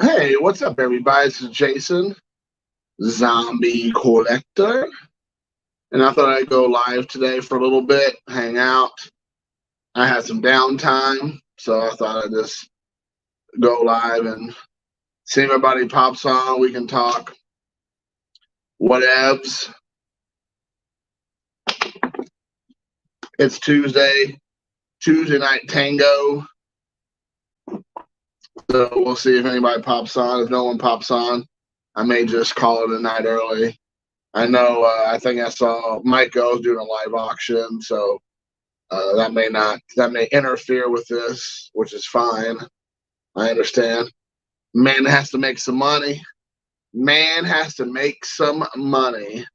Hey, what's up, everybody? This is Jason, Zombie Collector, and I thought I'd go live today for a little bit, hang out. I had some downtime, so I thought I'd just go live and see if everybody pops on. We can talk whatevs. It's Tuesday night tango, so we'll see if anybody pops on. If no one pops on, I may just call it a night early. I know, I think I saw Mike O's doing a live auction, so that may interfere with this, which is fine. I understand. Man has to make some money. Man has to make some money.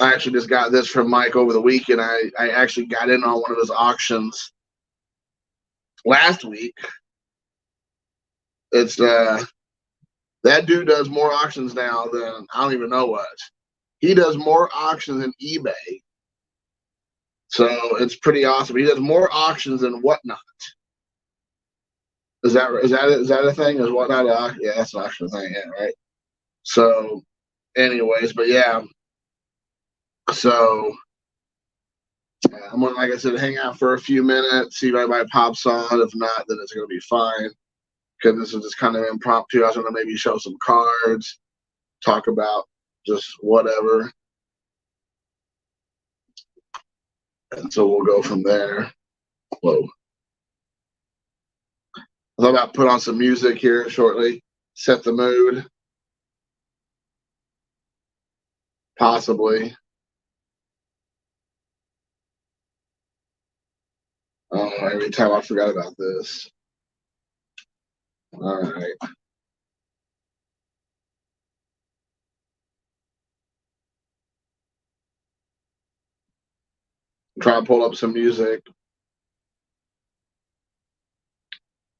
I actually just got this from Mike over the weekend. I actually got in on one of his auctions last week. It's that dude does more auctions now than I don't even know what. He does more auctions than eBay. So it's pretty awesome. He does more auctions than Whatnot. Is that a thing? Is Whatnot? Yeah, that's an auction thing. Yeah, right. So, anyways, but yeah. So I'm gonna, like I said, hang out for a few minutes, see if anybody pops on. If not, then it's gonna be fine because this is just kind of impromptu. I was gonna maybe show some cards, talk about just whatever, and so we'll go from there. Whoa. I thought about put on some music here shortly, set the mood, possibly. Oh, every time I forgot about this. All right. Try to pull up some music.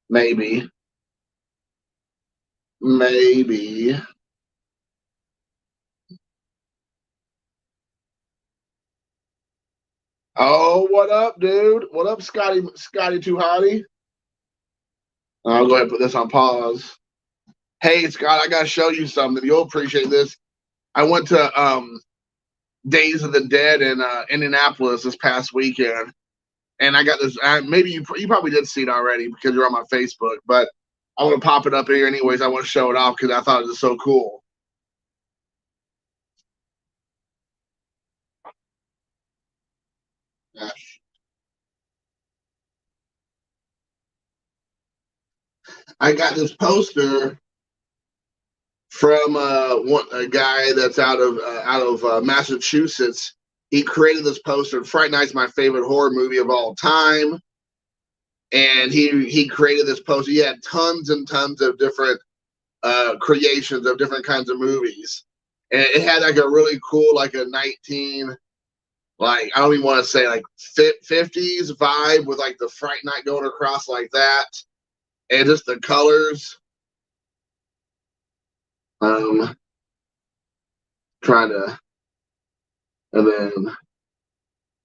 Maybe. Maybe. Oh, what up, dude? What up, Scotty Too Hottie? I'll go ahead and put this on pause. Hey, Scott, I gotta show you something. You'll appreciate this. I went to Days of the Dead in Indianapolis this past weekend, and I got this. Maybe you probably did see it already because you're on my Facebook, but I want to pop it up here anyways. I want to show it off because I thought it was so cool. Gosh. I got this poster from a guy that's out of Massachusetts. He created this poster. Fright Night's my favorite horror movie of all time, and he created this poster. He had tons and tons of different creations of different kinds of movies, and it had like a really cool like a 19 like I don't even want to say like 50s vibe with like the Fright Night going across like that, and just the colors. Um, trying to, and then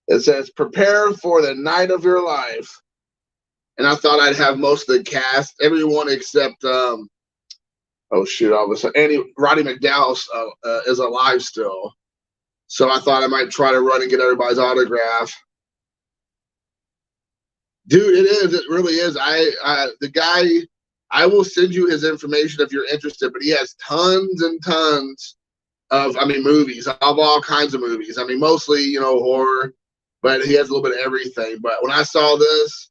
it says, "Prepare for the night of your life." And I thought I'd have most of the cast, everyone except, oh shoot, all of a sudden, Roddy McDowell is alive still. So I thought I might try to run and get everybody's autograph. Dude, it is. It really is. The guy, I will send you his information if you're interested, but he has tons and tons of, I mean, movies, of all kinds of movies. I mean, mostly, horror, but he has a little bit of everything. But when I saw this,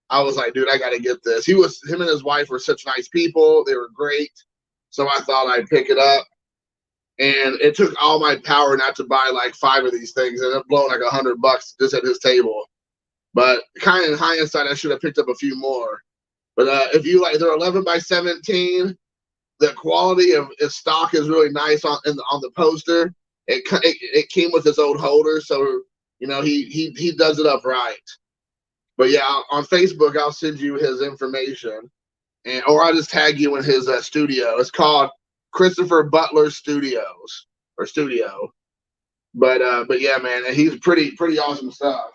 I was like, dude, I got to get this. Him and his wife were such nice people. They were great. So I thought I'd pick it up. And it took all my power not to buy like 5 of these things and it blown like $100 just at his table. But kind of in hindsight, I should have picked up a few more. But if you like, they're 11 by 17. The quality of his stock is really nice on the poster. It came with his old holder, so he does it up right. But yeah, on Facebook, I'll send you his information, or I'll just tag you in his studio. It's called Christopher Butler Studios or Studio. But yeah, man, he's pretty awesome stuff.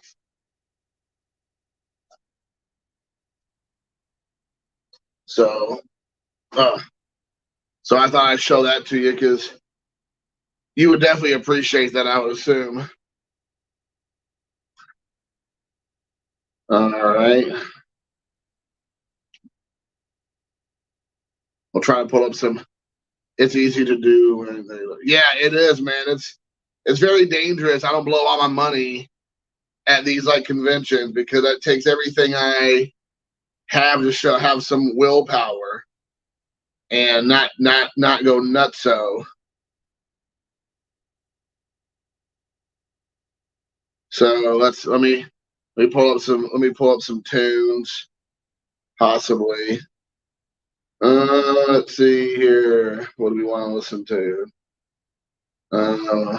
So, So I thought I'd show that to you because you would definitely appreciate that, I would assume. All right. We'll try to pull up some. It's easy to do. Yeah, it is, man. It's very dangerous. I don't blow all my money at these like conventions because that takes everything I have to have some willpower and not go nutso. So let me pull up some tunes possibly. Let's see here. What do we want to listen to? Uh,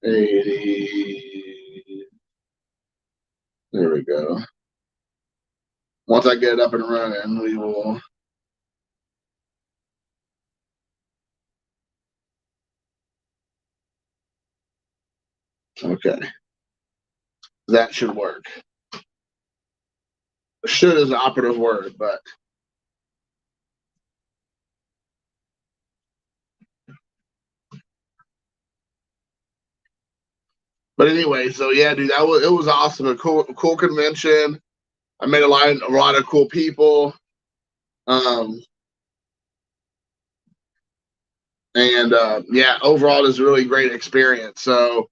80. There we go. Once I get it up and running, we will. Okay, that should work. Should is the operative word, but anyway. So yeah, dude, it was awesome. A cool convention. I met a lot of cool people. Um, and yeah, overall, it's a really great experience. So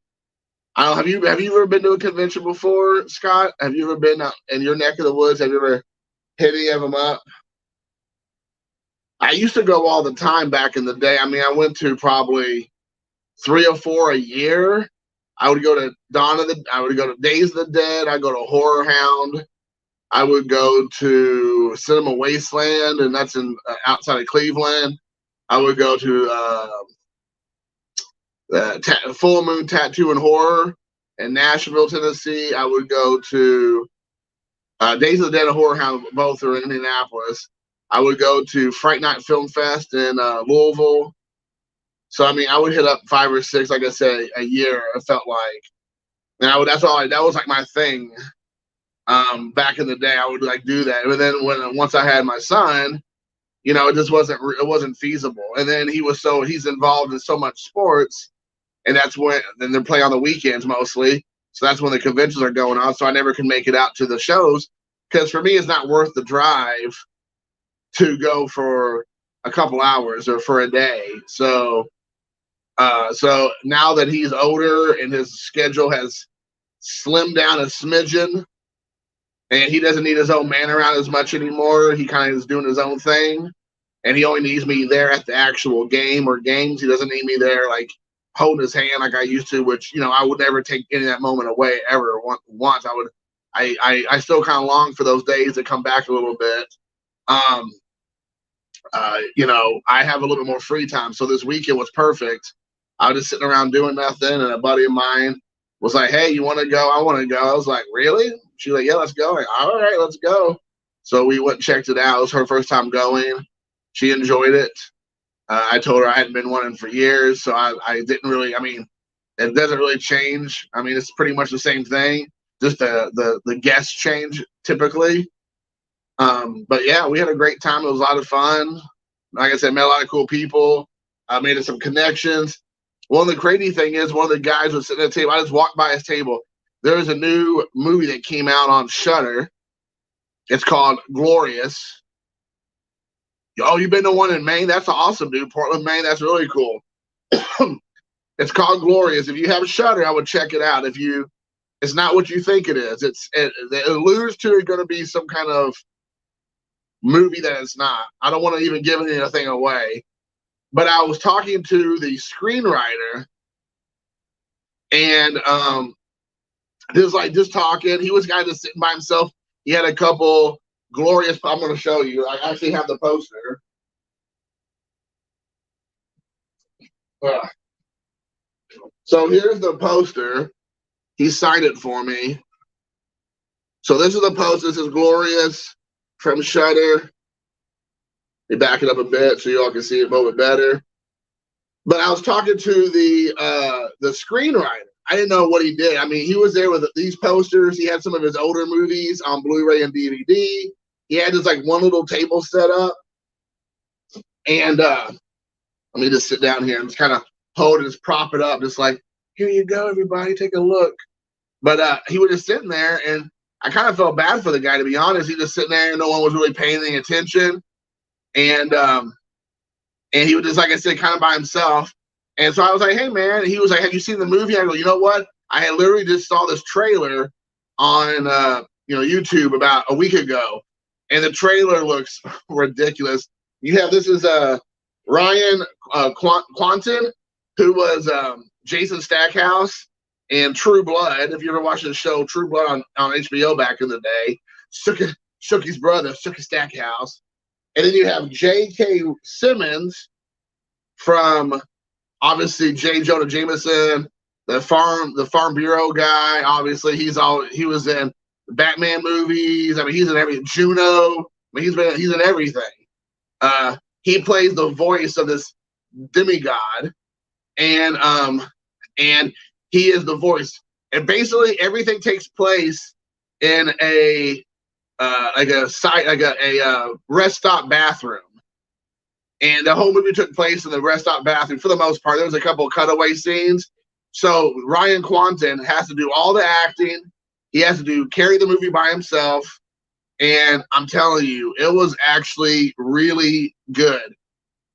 I don't have you ever been to a convention before, Scott? Have you ever been in your neck of the woods? Have you ever hit any of them up? I used to go all the time back in the day. I mean, I went to probably 3 or 4 a year. I would go to I would go to Days of the Dead. I go to Horror Hound. I would go to Cinema Wasteland, and that's in outside of Cleveland. I would go to Full Moon Tattoo and Horror in Nashville, Tennessee. I would go to Days of the Dead and Horror Hound, both are in Indianapolis. I would go to Fright Night Film Fest in Louisville. So I mean, I would hit up 5 or 6, like I said, a year. It felt like, and that was like my thing. Back in the day, I would like do that. But then once I had my son, it just wasn't feasible. And then he's involved in so much sports, and that's when then they play on the weekends mostly. So that's when the conventions are going on. So I never can make it out to the shows because for me, it's not worth the drive to go for a couple hours or for a day. So now that he's older and his schedule has slimmed down a smidgen, and he doesn't need his own man around as much anymore. He kind of is doing his own thing, and he only needs me there at the actual game or games. He doesn't need me there like holding his hand like I used to, which I would never take any of that moment away ever. Once I still kind of long for those days to come back a little bit. I have a little bit more free time, so this weekend was perfect. I was just sitting around doing nothing, and a buddy of mine was like, "Hey, you want to go?" I want to go. I was like, "Really?" She's like, "Yeah, let's go." Like, all right, let's go. So we went and checked it out. It was her first time going. She enjoyed it. I told her I hadn't been one for years, so I didn't really. I mean, it doesn't really change. I mean, it's pretty much the same thing. Just the guests change typically. But yeah, we had a great time. It was a lot of fun. Like I said, met a lot of cool people. I made some connections. One of the crazy thing is, one of the guys was sitting at the table. I just walked by his table. There's a new movie that came out on Shudder. It's called Glorious. Oh, you've been to one in Maine? That's awesome, dude. Portland, Maine. That's really cool. It's called Glorious. If you have Shudder, I would check it out. It's not what you think it is. It alludes to it going to be some kind of movie that it's not. I don't want to even give anything away. But I was talking to the screenwriter, and just talking. He was kind of sitting by himself. He had a couple glorious. I'm going to show you. I actually have the poster. So here's the poster. He signed it for me. So this is the poster. This is Glorious from Shudder. Let me back it up a bit so you all can see it a little bit better. But I was talking to the screenwriter. I didn't know what he did. I mean, he was there with these posters. He had some of his older movies on Blu-ray and DVD. He had this like one little table set up, and let me just sit down here and just kind of hold it, just prop it up, just like, here you go, everybody, take a look. But he was just sitting there, and I kind of felt bad for the guy, to be honest. He was just sitting there, and no one was really paying any attention, and he was just, like I said, kind of by himself. And so I was like, hey, man. And he was like, have you seen the movie? I go, you know what? I had literally just saw this trailer on YouTube about a week ago, and the trailer looks ridiculous. This is Ryan Quanten, who was Jason Stackhouse in True Blood. If you ever watched the show True Blood on HBO back in the day, Shookie's brother, Shookie Stackhouse. And then you have J.K. Simmons from obviously J. Jonah Jameson, the Farm Bureau guy. Obviously, he was in Batman movies. I mean, he's in every Juno. I mean, he's in everything. He plays the voice of this demigod, and he is the voice. And basically, everything takes place in a rest stop bathroom. And the whole movie took place in the rest stop bathroom for the most part. There was a couple of cutaway scenes. So Ryan Quanten has to do all the acting. He has to carry the movie by himself. And I'm telling you, it was actually really good.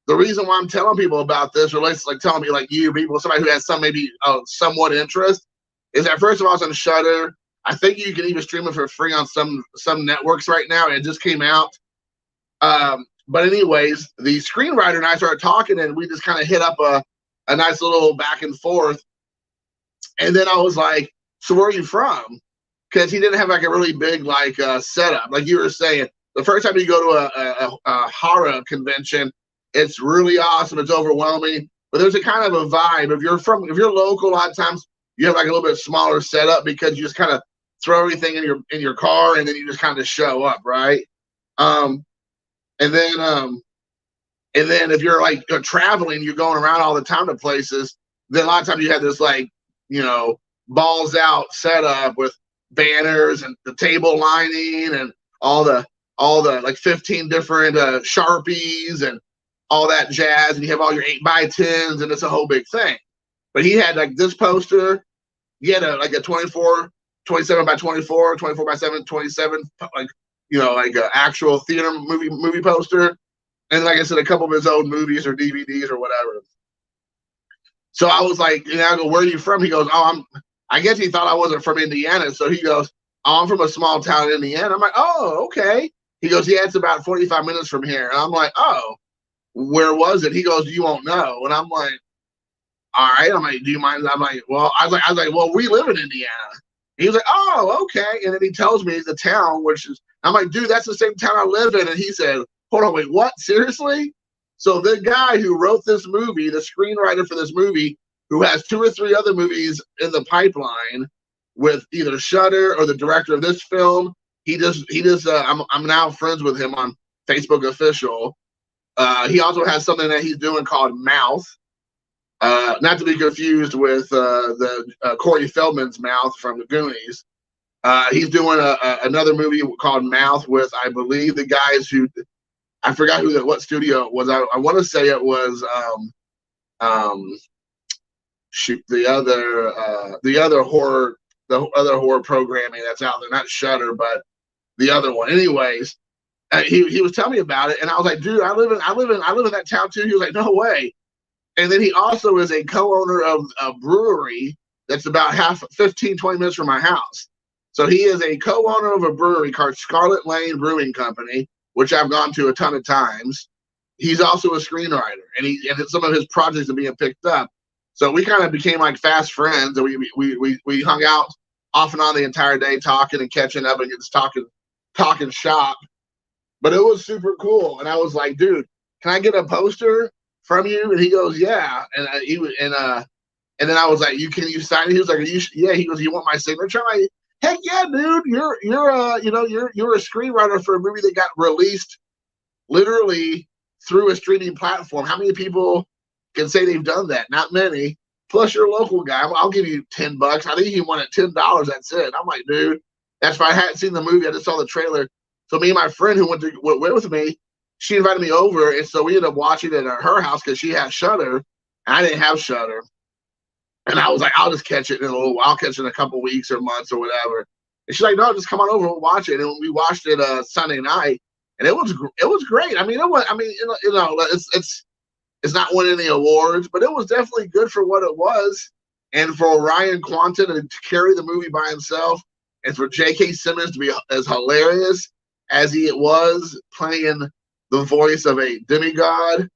The reason why I'm telling people about this, or like telling me like you people, somebody who has some maybe somewhat interest, is that first of all, it's on Shudder. I think you can even stream it for free on some networks right now. It just came out. But anyways, the screenwriter and I started talking, and we just kind of hit up a nice little back and forth. And then I was like, so where are you from? Because he didn't have like a really big setup. Like you were saying, the first time you go to a horror convention, it's really awesome. It's overwhelming. But there's a kind of a vibe. If you're local, a lot of times you have like a little bit smaller setup because you just kind of throw everything in your car, and then you just kind of show up, right? And then if you're like traveling, you're going around all the time to places, then a lot of times you have this balls out setup with banners and the table lining and all the like 15 different Sharpies and all that jazz, and you have all your 8x10s, and it's a whole big thing. But he had like this poster. He had a 27 by 24, 24 by 7, 27, like an actual theater movie poster. And like I said, a couple of his old movies or DVDs or whatever. So I was like, I go, where are you from? He goes, I guess he thought I wasn't from Indiana. So he goes, I'm from a small town in Indiana. I'm like, oh, okay. He goes, yeah, it's about 45 minutes from here. And I'm like, oh, where was it? He goes, you won't know. And I'm like, all right. I'm like, do you mind? I'm like, well, I was like, well, we live in Indiana. He was like, oh, okay. And then he tells me the town, which is, I'm like, dude, that's the same town I live in. And he said, hold on, wait, what? Seriously? So the guy who wrote this movie, the screenwriter for this movie, who has 2 or 3 other movies in the pipeline with either Shudder or the director of this film, I'm now friends with him on Facebook Official. He also has something that he's doing called Mouth. Not to be confused with the Corey Feldman's Mouth from the Goonies. He's doing another movie called Mouth with, I believe, the guys who, I forgot what studio it was. I want to say it was the other horror programming that's out there, not Shudder, but the other one. Anyways, he was telling me about it, and I was like, dude, I live in that town too. He was like, no way. And then he also is a co-owner of a brewery that's about 15, 20 minutes from my house. So he is a co-owner of a brewery called Scarlet Lane Brewing Company, which I've gone to a ton of times. He's also a screenwriter, and some of his projects are being picked up. So we kind of became like fast friends, and we hung out off and on the entire day, talking and catching up and just talking shop. But it was super cool, and I was like, dude, can I get a poster from you? And he goes, yeah. And then I was like, can you sign it? He was like, yeah. He goes, you want my signature? I'm like, heck yeah, dude. You're a screenwriter for a movie that got released literally through a streaming platform. How many people can say they've done that? Not many. plus you're a local guy. I'll give you $10. I think he wanted $10. That's it. I'm like, dude, that's why I hadn't seen the movie. I just saw the trailer. So me and my friend who went with me, she invited me over, and so we ended up watching it at her house because she had Shudder, and I didn't have Shudder. And I was like, I'll just catch it in a little while. I'll catch it in a couple weeks or months or whatever. And she's like, no, just come on over. We'll watch it. And we watched it Sunday night, and it was great. I mean, it's not winning any awards, but it was definitely good for what it was. And for Ryan Quanten to carry the movie by himself, and for J.K. Simmons to be as hilarious as he was playing the voice of a demigod,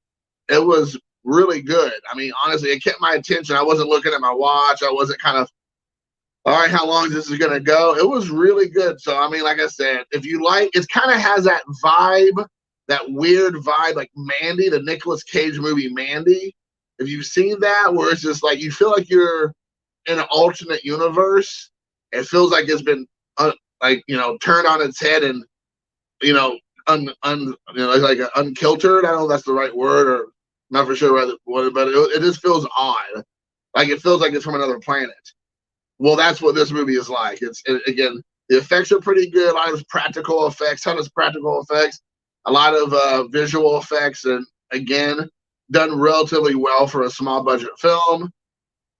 it was really good. I mean, honestly, it kept my attention. I wasn't looking at my watch. I wasn't kind of, all right, how long is this going to go? It was really good. So, I mean, like I said, if you like, it kind of has that vibe, that weird vibe, like Mandy, the Nicolas Cage movie Mandy. If you've seen that, where it's just like you feel like you're in an alternate universe, it feels like it's been turned on its head and like unkiltered. I don't know if that's the right word, or not for sure what, but it just feels odd. Like it feels like it's from another planet. Well, that's what this movie is like. Again, the effects are pretty good. A lot of practical effects, a lot of visual effects, and again, done relatively well for a small budget film.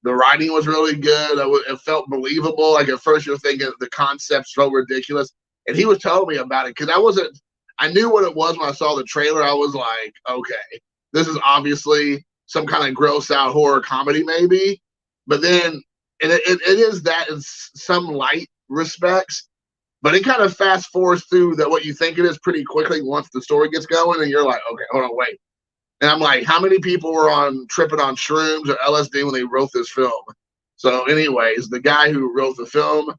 The writing was really good. It felt believable. Like at first you're thinking the concept's so ridiculous. And he was telling me about it because I knew what it was when I saw the trailer. I was like, okay, this is obviously some kind of gross out horror comedy maybe. But then it is that in some light respects. But it kind of fast forwards through that what you think it is pretty quickly once the story gets going. And you're like, okay, hold on, wait. And I'm like, how many people were tripping on shrooms or LSD when they wrote this film? So anyways, the guy who wrote the film,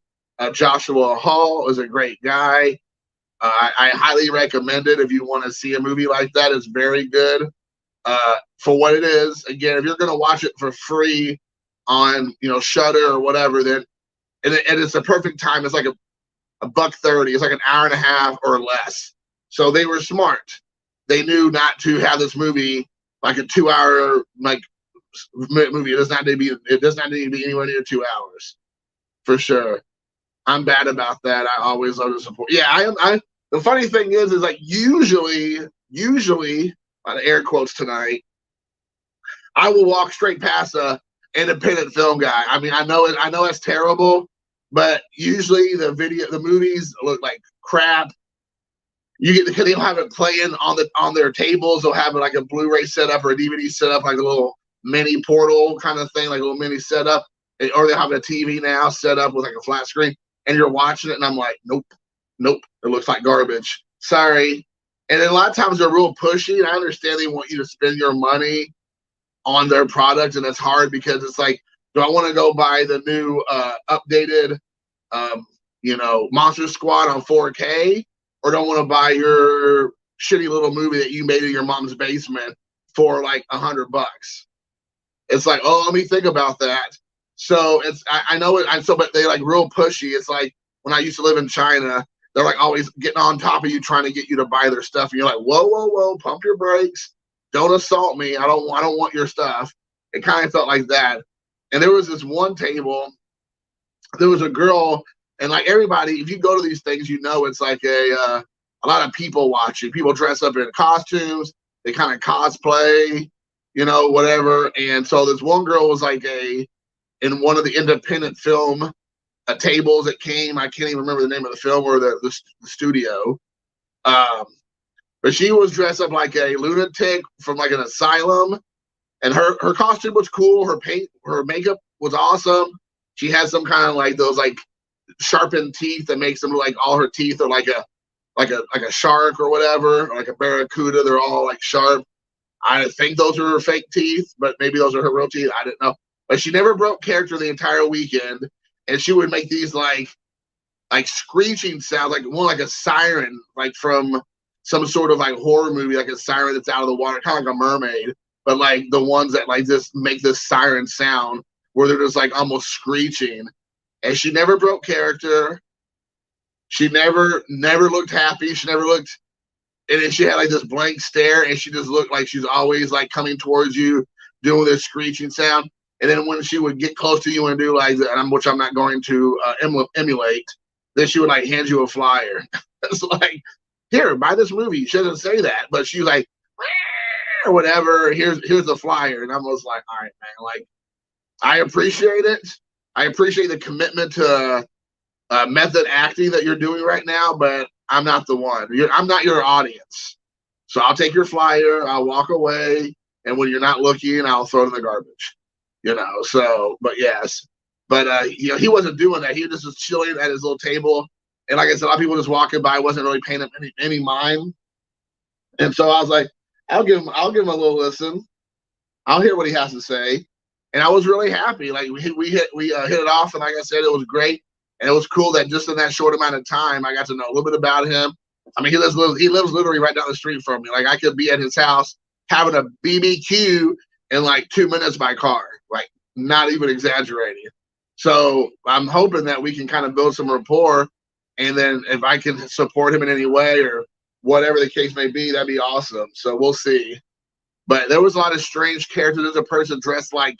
Joshua Hall, is a great guy. I highly recommend it if you want to see a movie like that. It's very good for what it is. Again, if you're going to watch it for free on Shudder or whatever, then and it's a perfect time. It's like a $1.30. It's like an hour and a half or less. So they were smart. They knew not to have this movie like a 2-hour movie. It does not need to be anywhere near 2 hours, for sure. I'm bad about that. I always love to support. Yeah, I the funny thing is like usually, on air quotes tonight, I will walk straight past a independent film guy. I mean, I know it's terrible, but usually the movies look like crap. Because they'll have it playing on their tables. They'll have it like a Blu-ray setup or a DVD setup, like a little mini portal kind of thing, like a little mini setup. Or they'll have a TV now set up with like a flat screen, and you're watching it, and I'm like, nope, it looks like garbage. Sorry. And then a lot of times they're real pushy, and I understand they want you to spend your money on their product, and it's hard because it's like, do I want to go buy the new updated, Monster Squad on 4K? Or don't want to buy your shitty little movie that you made in your mom's basement for like $100. It's like, oh, let me think about that. So I know it. But they like real pushy. It's like when I used to live in China, they're like always getting on top of you, trying to get you to buy their stuff. And you're like, whoa, pump your brakes. Don't assault me. I don't want your stuff. It kind of felt like that. And there was this one table. There was a girl. And like everybody, if you go to these things, it's like a lot of people watching. People dress up in costumes. They kind of cosplay, whatever. And so this one girl was like in one of the independent film tables that came. I can't even remember the name of the film or the studio. But she was dressed up like a lunatic from like an asylum. And her costume was cool. Her makeup was awesome. She had some kind of like those like sharpened teeth that makes them look like all her teeth are like a shark or whatever, or like a barracuda. They're all like sharp. I think those are her fake teeth, but maybe those are her real teeth. I didn't know. But she never broke character the entire weekend, and she would make these like screeching sounds, like more like a siren, like from some sort of like horror movie, like a siren that's out of the water, kind of like a mermaid, but like the ones that like just make this siren sound where they're just like almost screeching. And she never broke character. She never looked happy. She never looked, and then she had like this blank stare, and she just looked like she's always like coming towards you, doing this screeching sound. And then when she would get close to you and do like that, which I'm not going to emulate, then she would like hand you a flyer. It's like, here, buy this movie. She doesn't say that, but she's like, or whatever. Here's the flyer, and I was like, all right, man. Like, I appreciate it. I appreciate the commitment to method acting that you're doing right now, but I'm not the one. I'm not your audience. So I'll take your flyer. I'll walk away, and when you're not looking, I'll throw it in the garbage. So, but yes. But he wasn't doing that. He just was chilling at his little table. And like I said, a lot of people just walking by wasn't really paying him any mind. And so I was like, I'll give him a little listen. I'll hear what he has to say. And I was really happy. Like we hit it off, and like I said, it was great. And it was cool that just in that short amount of time, I got to know a little bit about him. I mean, he lives literally right down the street from me. Like I could be at his house having a BBQ in like 2 minutes by car. Like not even exaggerating. So I'm hoping that we can kind of build some rapport, and then if I can support him in any way or whatever the case may be, that'd be awesome. So we'll see. But there was a lot of strange characters. There's a person dressed like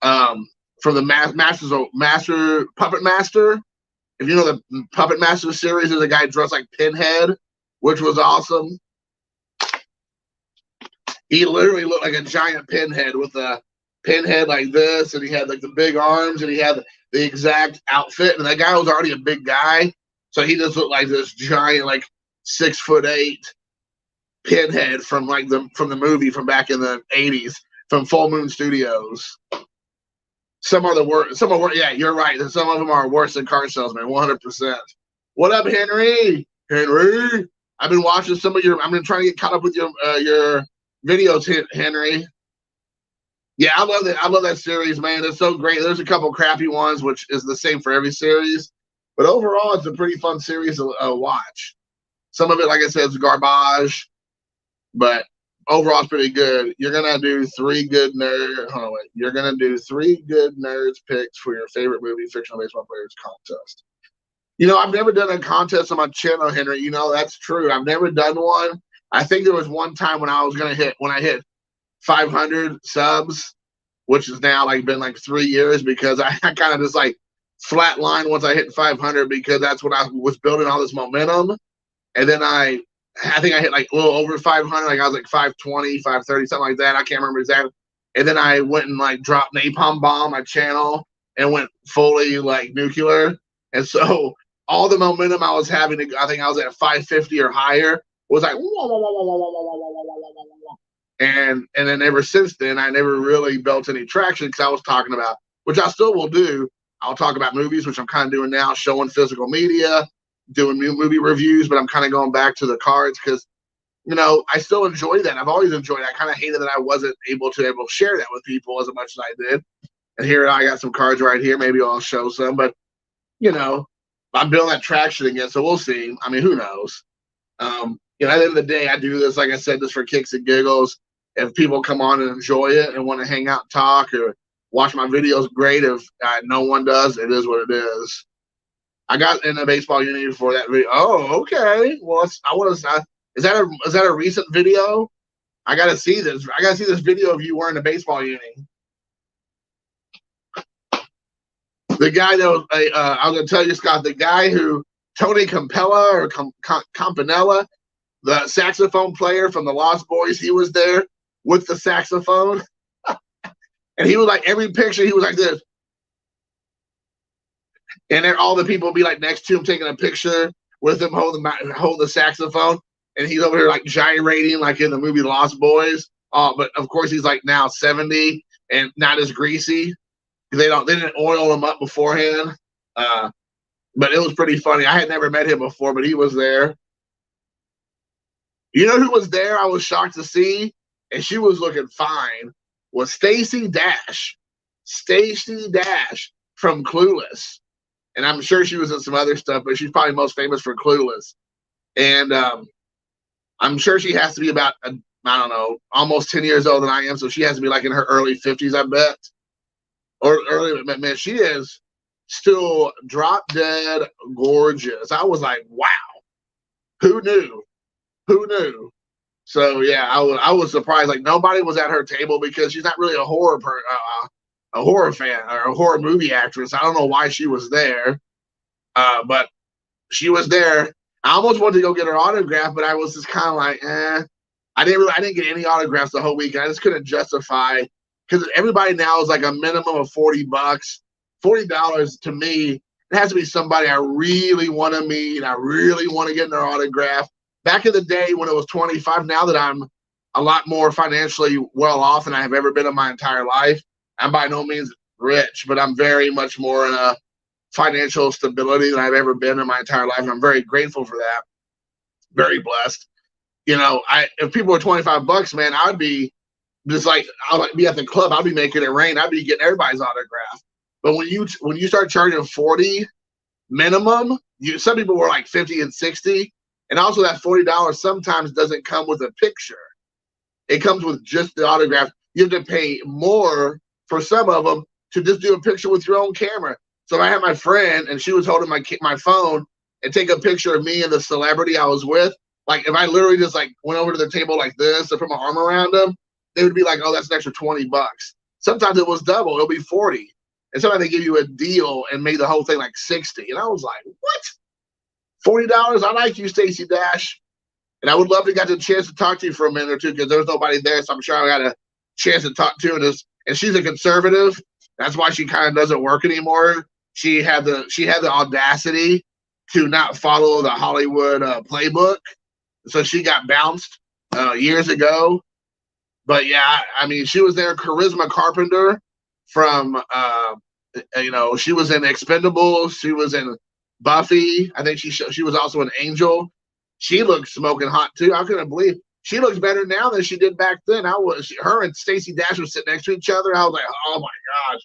from the Master Puppet Master. If you know the Puppet Master series, there's a guy dressed like Pinhead, which was awesome. He literally looked like a giant pinhead with a pinhead like this, and he had like the big arms, and he had the exact outfit. And that guy was already a big guy, so he just looked like this giant, like 6'8" pinhead from the movie from back in the 80s from Full Moon Studios. Some are the worst. Some are, yeah, you're right. Some of them are worse than car salesmen, 100%. What up, Henry? Henry, I've been watching some of your. I've been trying to get caught up with your videos, Henry. Yeah, I love that. I love that series, man. It's so great. There's a couple crappy ones, which is the same for every series, but overall, it's a pretty fun series to watch. Some of it, like I said, is garbage, but overall, it's pretty good. You're gonna do three good You're gonna do 3 good nerds picks for your favorite movie fictional baseball players contest. I've never done a contest on my channel, Henry. That's true. I've never done one. I think there was one time when I hit 500 subs, which has now been 3 years, because I kind of just flatlined once I hit 500, because that's when I was building all this momentum. And then I think I hit a little over 500. I was 520, 530, something like that. I can't remember exactly. And then I went and dropped Napalm Bomb on my channel and went fully nuclear. And so all the momentum I was having, I think I was at 550 or higher, was and then ever since then, I never really built any traction, because I was talking about, which I still will do, I'll talk about movies, which I'm kind of doing now, showing physical media, doing new movie reviews, but I'm kind of going back to the cards, because I still enjoy that. I've always enjoyed it. I kind of hated that I wasn't able to share that with people as much as I did. And here I got some cards right here. Maybe I'll show some, but I'm building that traction again, so we'll see. I mean, who knows? At the end of the day, I do this, like I said, just for kicks and giggles. If people come on and enjoy it and want to hang out and talk or watch my videos, great. If no one does, it is what it is. I got in a baseball uni for that video. Oh, okay. Well, is that a recent video? I gotta see this. I gotta see this video of you wearing a baseball uni. The guy that was, I was gonna tell you, Scott, the guy who Tony Campella or Campanella, the saxophone player from the Lost Boys, he was there with the saxophone, and he was every picture he was like this. And then all the people would be next to him taking a picture with him holding the saxophone, and he's over here gyrating in the movie Lost Boys. But of course he's now 70 and not as greasy. They didn't oil him up beforehand. But it was pretty funny. I had never met him before, but he was there. You know who was there? I was shocked to see, and she was looking fine. Was Stacey Dash. Stacey Dash from Clueless. And I'm sure she was in some other stuff, but she's probably most famous for Clueless. And I'm sure she has to be about, I don't know, almost 10 years older than I am. So she has to be in her early 50s, I bet. Or early, man, she is still drop dead gorgeous. I was like, wow. Who knew? Who knew? So, yeah, I was surprised. Nobody was at her table, because she's not really a a horror fan or a horror movie actress. I don't know why she was there, but she was there. I almost wanted to go get her autograph, but I was just kind of like, eh. I didn't get any autographs the whole weekend. I just couldn't justify because everybody now is like a minimum of $40. $40 to me, it has to be somebody I really want to meet and I really want to get their autograph. Back in the day when it was 25, now that I'm a lot more financially well off than I have ever been in my entire life, I'm by no means rich, but I'm very much more in a financial stability than I've ever been in my entire life. And I'm very grateful for that. Very blessed. You know, if people were $25, man, I'd be just like I'll be at the club. I'll be making it rain. I'd be getting everybody's autograph. But when you start charging 40 minimum, some people were like 50 and 60, and also that $40 sometimes doesn't come with a picture. It comes with just the autograph. You have to pay more for some of them to just do a picture with your own camera. So I had my friend, and she was holding my phone and take a picture of me and the celebrity I was with. Like if I literally just like went over to the table like this and put my arm around them, they would be like, "Oh, that's an extra $20." Sometimes it was double; it'll be 40. And sometimes they give you a deal and made the whole thing like 60. And I was like, "What? $40? I like you, Stacey Dash." And I would love to get the chance to talk to you for a minute or two because there was nobody there, so I'm sure I got a chance to talk to her. And she's a conservative. That's why she kind of doesn't work anymore. She had the audacity to not follow the Hollywood playbook, so she got bounced years ago. But yeah, I mean, she was there. Charisma Carpenter from she was in Expendables. She was in Buffy. I think she was also an Angel. She looked smoking hot too. I couldn't believe she looks better now than she did back then. Her and Stacey Dash were sitting next to each other. I was like, oh my gosh,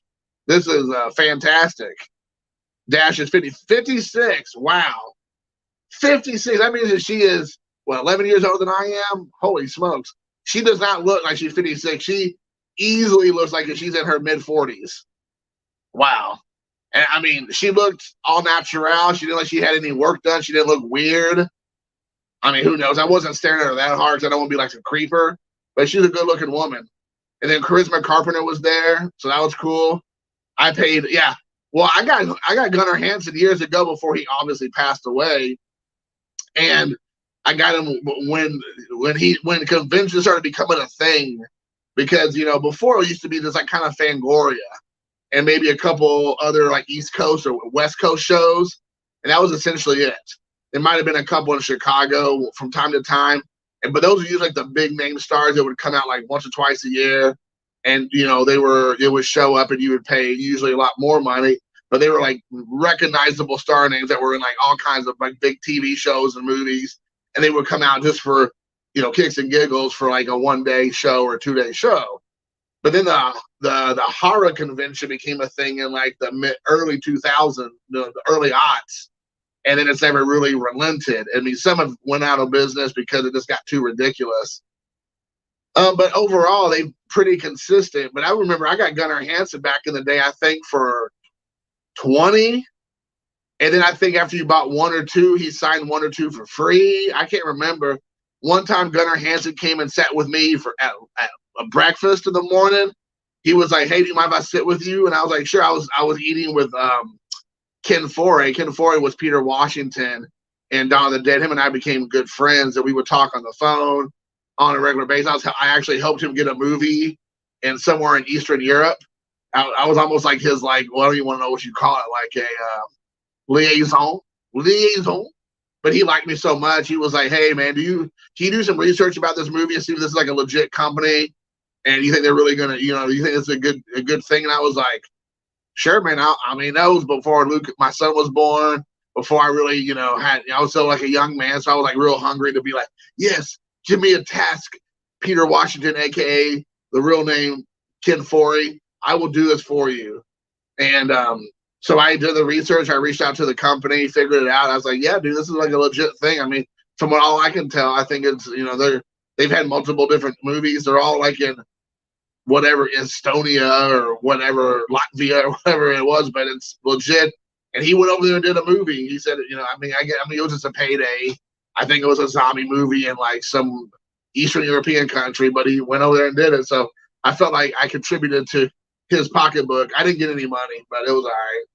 this is fantastic. Dash is 56. Wow. 56. That means that she is, 11 years older than I am? Holy smokes. She does not look like she's 56. She easily looks like she's in her mid-40s. Wow. And I mean, she looked all natural. She didn't like she had any work done. She didn't look weird. I mean, who knows? I wasn't staring at her that hard because I don't want to be like a creeper. But she's a good-looking woman. And then Charisma Carpenter was there, so that was cool. I paid, yeah. Well, I got Gunnar Hansen years ago before he obviously passed away, and I got him when conventions started becoming a thing, because before it used to be this like kind of Fangoria, and maybe a couple other like East Coast or West Coast shows, and that was essentially it. There might have been a couple in Chicago from time to time, but those were usually like the big name stars that would come out like once or twice a year. And it would show up and you would pay usually a lot more money, but they were like recognizable star names that were in like all kinds of like big TV shows and movies, and they would come out just for kicks and giggles for like a 1-day show or 2-day show. But then the horror convention became a thing in like the early 2000s, the early aughts, and then it's never really relented. I mean, some have went out of business because it just got too ridiculous. But overall, they pretty consistent. But I remember I got Gunnar Hansen back in the day, I think for 20. And then I think after you bought 1 or 2, he signed 1 or 2 for free. I can't remember. One time Gunnar Hansen came and sat with me at a breakfast in the morning. He was like, "Hey, do you mind if I sit with you?" And I was like, "Sure." I was eating with Ken Foree. Ken Foree was Peter Washington and Dawn of the Dead. Him and I became good friends, and we would talk on the phone on a regular basis. I actually helped him get a movie somewhere in Eastern Europe. I was almost like his, like, well, I don't even want to know what you call it, like a liaison. But he liked me so much. He was like, "Hey, man, can you do some research about this movie and see if this is like a legit company? And you think they're really gonna, you think it's a good thing?" And I was like, "Sure, man." I mean, that was before my son was born. Before I really, I was still like a young man, so I was like real hungry to be like, "Yes, give me a task, Peter Washington, aka the real name Ken Foree. I will do this for you." And so I did the research. I reached out to the company, figured it out. I was like, "Yeah, dude, this is like a legit thing." I mean, from what all I can tell, I think it's they've had multiple different movies. They're all like in whatever Estonia or whatever Latvia or whatever it was, but it's legit. And he went over there and did a movie. He said, it was just a payday. I think it was a zombie movie in like some Eastern European country, but he went over there and did it. So I felt like I contributed to his pocketbook. I didn't get any money, but it was all right.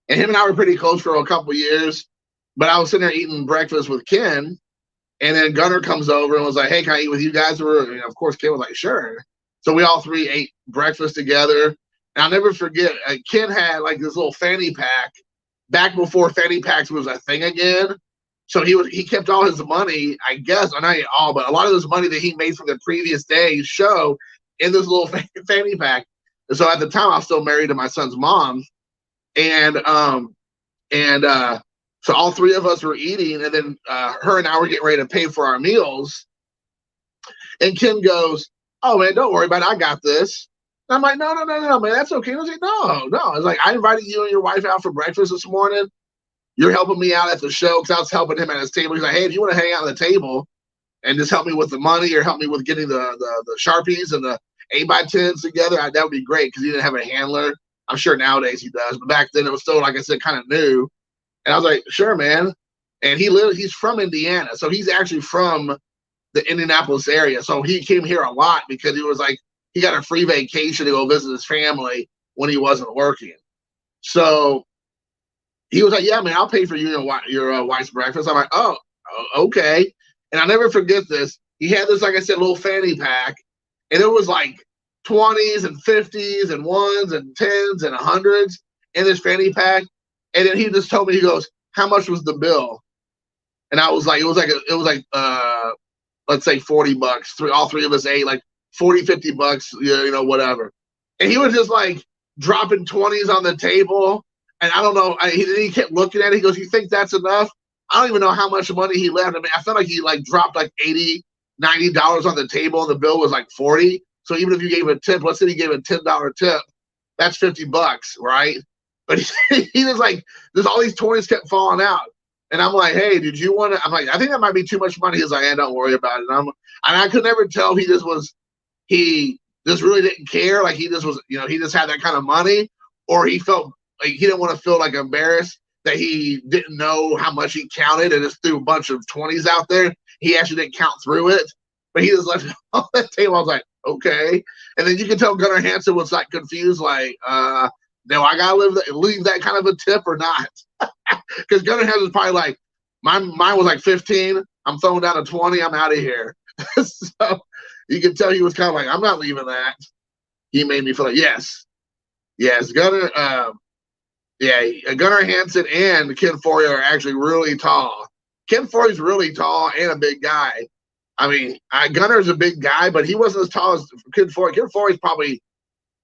And him and I were pretty close for a couple years. But I was sitting there eating breakfast with Ken, and then Gunner comes over and was like, "Hey, can I eat with you guys?" And of course, Ken was like, "Sure." So we all three ate breakfast together. And I'll never forget, Ken had like this little fanny pack back before fanny packs was a thing again. So he kept all his money, I guess, or not all, but a lot of his money that he made from the previous day's show in this little fanny pack. And so at the time, I was still married to my son's mom, and so all three of us were eating, and then her and I were getting ready to pay for our meals. And Ken goes, "Oh man, don't worry about it. I got this." And I'm like, "No, man, that's okay." I was like, "No." I was like, "I invited you and your wife out for breakfast this morning. You're helping me out at the show," because I was helping him at his table. He's like, "Hey, if you want to hang out at the table and just help me with the money or help me with getting the Sharpies and the 8x10s together, that would be great," because he didn't have a handler. I'm sure nowadays he does, but back then it was still, like I said, kind of new. And I was like, "Sure, man." And he's from Indiana, so he's actually from the Indianapolis area. So he came here a lot because he was like, he got a free vacation to go visit his family when he wasn't working. So he was like, "Yeah, man, I'll pay for you and your wife's breakfast." I'm like, "Oh, okay." And I'll never forget this. He had this, like I said, little fanny pack, and it was like 20s and 50s and ones and 10s and 100s in this fanny pack. And then he just told me, he goes, "How much was the bill?" And I was like, it was like let's say $40. All three of us ate like 40, $50, whatever. And he was just like dropping 20s on the table. And I don't know, he kept looking at it. He goes, "You think that's enough?" I don't even know how much money he left. I mean, I felt like he like dropped like $80, $90 on the table, and the bill was like 40. So even if you gave a tip, let's say he gave a $10 tip, that's $50, right? But he was like, there's all these 20s kept falling out. And I'm like, "Hey, did you want to?" I'm like, "I think that might be too much money." He's like, "Yeah, don't worry about it." And I could never tell he just really didn't care. Like he just was, he just had that kind of money, or he felt like he didn't want to feel like embarrassed that he didn't know how much he counted and just threw a bunch of 20s out there. He actually didn't count through it, but he just left it on the table. I was like, okay. And then you can tell Gunnar Hansen was like confused, like, no, I gotta leave that kind of a tip or not? Because Gunnar Hansen was probably like, mine was like 15. I'm throwing down a 20. I'm out of here. So you can tell he was kind of like, "I'm not leaving that." He made me feel like, yes, Gunnar. Gunnar Hansen and Ken Forey are actually really tall. Ken Forey's really tall and a big guy. I mean, Gunnar's a big guy, but he wasn't as tall as Ken Forey. Ken Forey's probably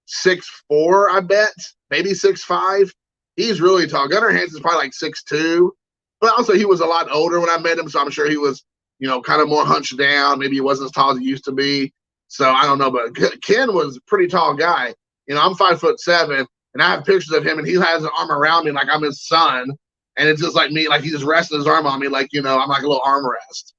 6'4", I bet, maybe 6'5". He's really tall. Gunnar Hansen's probably like 6'2", but also he was a lot older when I met him, so I'm sure he was, kind of more hunched down. Maybe he wasn't as tall as he used to be. So I don't know, but Ken was a pretty tall guy. I'm 5'7", and I have pictures of him, and he has an arm around me like I'm his son, and it's just like me, like he just resting his arm on me, like I'm like a little armrest.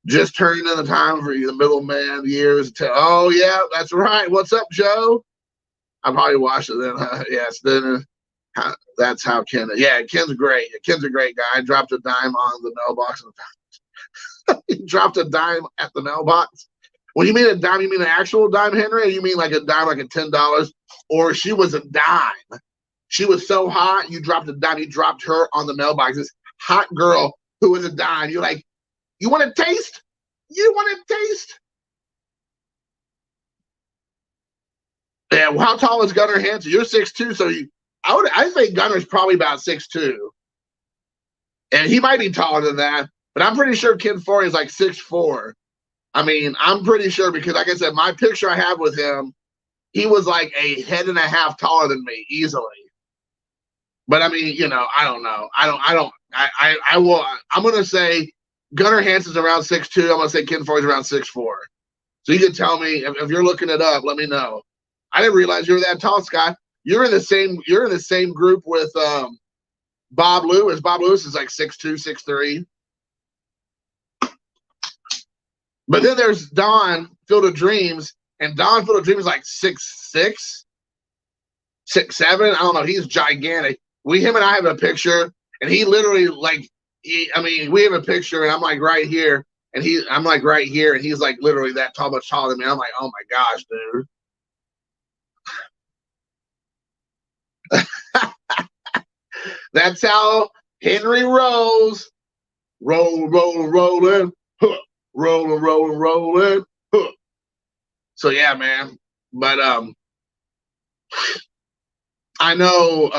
Just turning in the time for you, the middleman years. Oh yeah, that's right. What's up, Joe? I probably watched it then. Yes, then that's how Ken. Yeah, Ken's great. Ken's a great guy. I dropped a dime on the mailbox. He dropped a dime at the mailbox. When you mean a dime, you mean an actual dime, Henry? Or you mean like a dime, like a $10? Or she was a dime. She was so hot, you dropped a dime. You dropped her on the mailbox. This hot girl who was a dime. You're like, "You want to taste? You want to taste?" Yeah, well, how tall is Gunnar Hansen? You're 6'2", so I think Gunner's probably about 6'2", and he might be taller than that. But I'm pretty sure Ken Forey is like 6'4". I mean, I'm pretty sure because, like I said, my picture I have with him, he was like a head and a half taller than me easily. But I mean, I don't know. I will. I'm gonna say Gunnar Hansen's around 6'2". I'm gonna say Ken Forey's around 6'4". So you can tell me if you're looking it up. Let me know. I didn't realize you were that tall, Scott. You're in the same group with Bob Lewis. Bob Lewis is like 6'2", 6'3". But then there's Don Field of Dreams, and Don Field of Dreams is like 6'6", 6'7". I don't know. He's gigantic. Him and I have a picture, and he literally we have a picture, and I'm like right here, and I'm like right here, and he's like literally that tall, much taller than me. I'm like, oh my gosh, dude. That's how Henry rolls. Roll, roll, rolling, huh. Rolling, rolling, rolling, huh. So yeah, man. But I know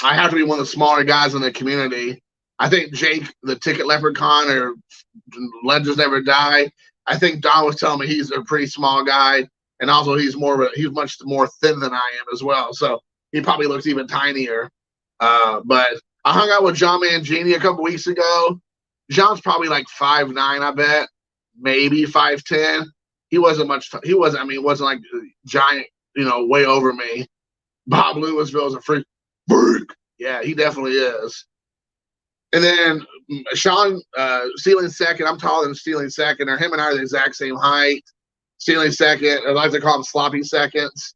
I have to be one of the smaller guys in the community. I think Jake, the Ticket Leprechaun, or Legends Never Die. I think Don was telling me he's a pretty small guy, and also he's much more thin than I am as well. So he probably looks even tinier. But I hung out with John Mangini a couple weeks ago. John's probably like 5'9", I bet, maybe 5'10". He wasn't much. He wasn't. I mean, he wasn't like giant. Way over me. Bob Louisville is a freak. Yeah, he definitely is. And then Sean stealing second. I'm taller than stealing second. Or him and I are the exact same height. Stealing second. I like to call him sloppy seconds.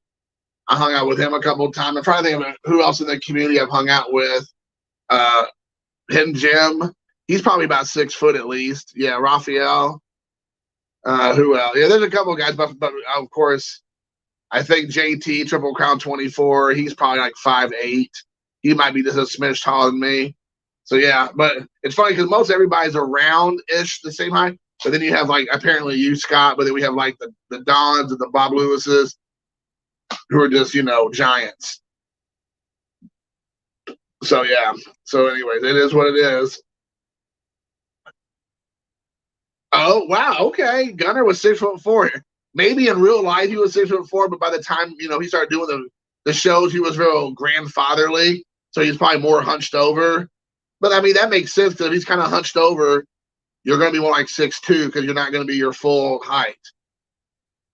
I hung out with him a couple of times. I'm trying to think of who else in the community I've hung out with. Him, Jim. He's probably about 6 foot at least. Yeah, Raphael. Who else? Yeah, there's a couple of guys, but of course, I think JT, Triple Crown 24, he's probably like 5'8". He might be just a smidge taller than me. So yeah, but it's funny because most everybody's around-ish the same height. But then you have like apparently you, Scott, but then we have like the Dons and the Bob Lewises who are just, giants. So yeah. So anyways, it is what it is. Oh wow, okay. Gunner was 6'4". Maybe in real life he was 6'4", but by the time he started doing the shows, he was real grandfatherly. So he's probably more hunched over. But I mean that makes sense because if he's kind of hunched over, you're going to be more like 6'2" because you're not going to be your full height.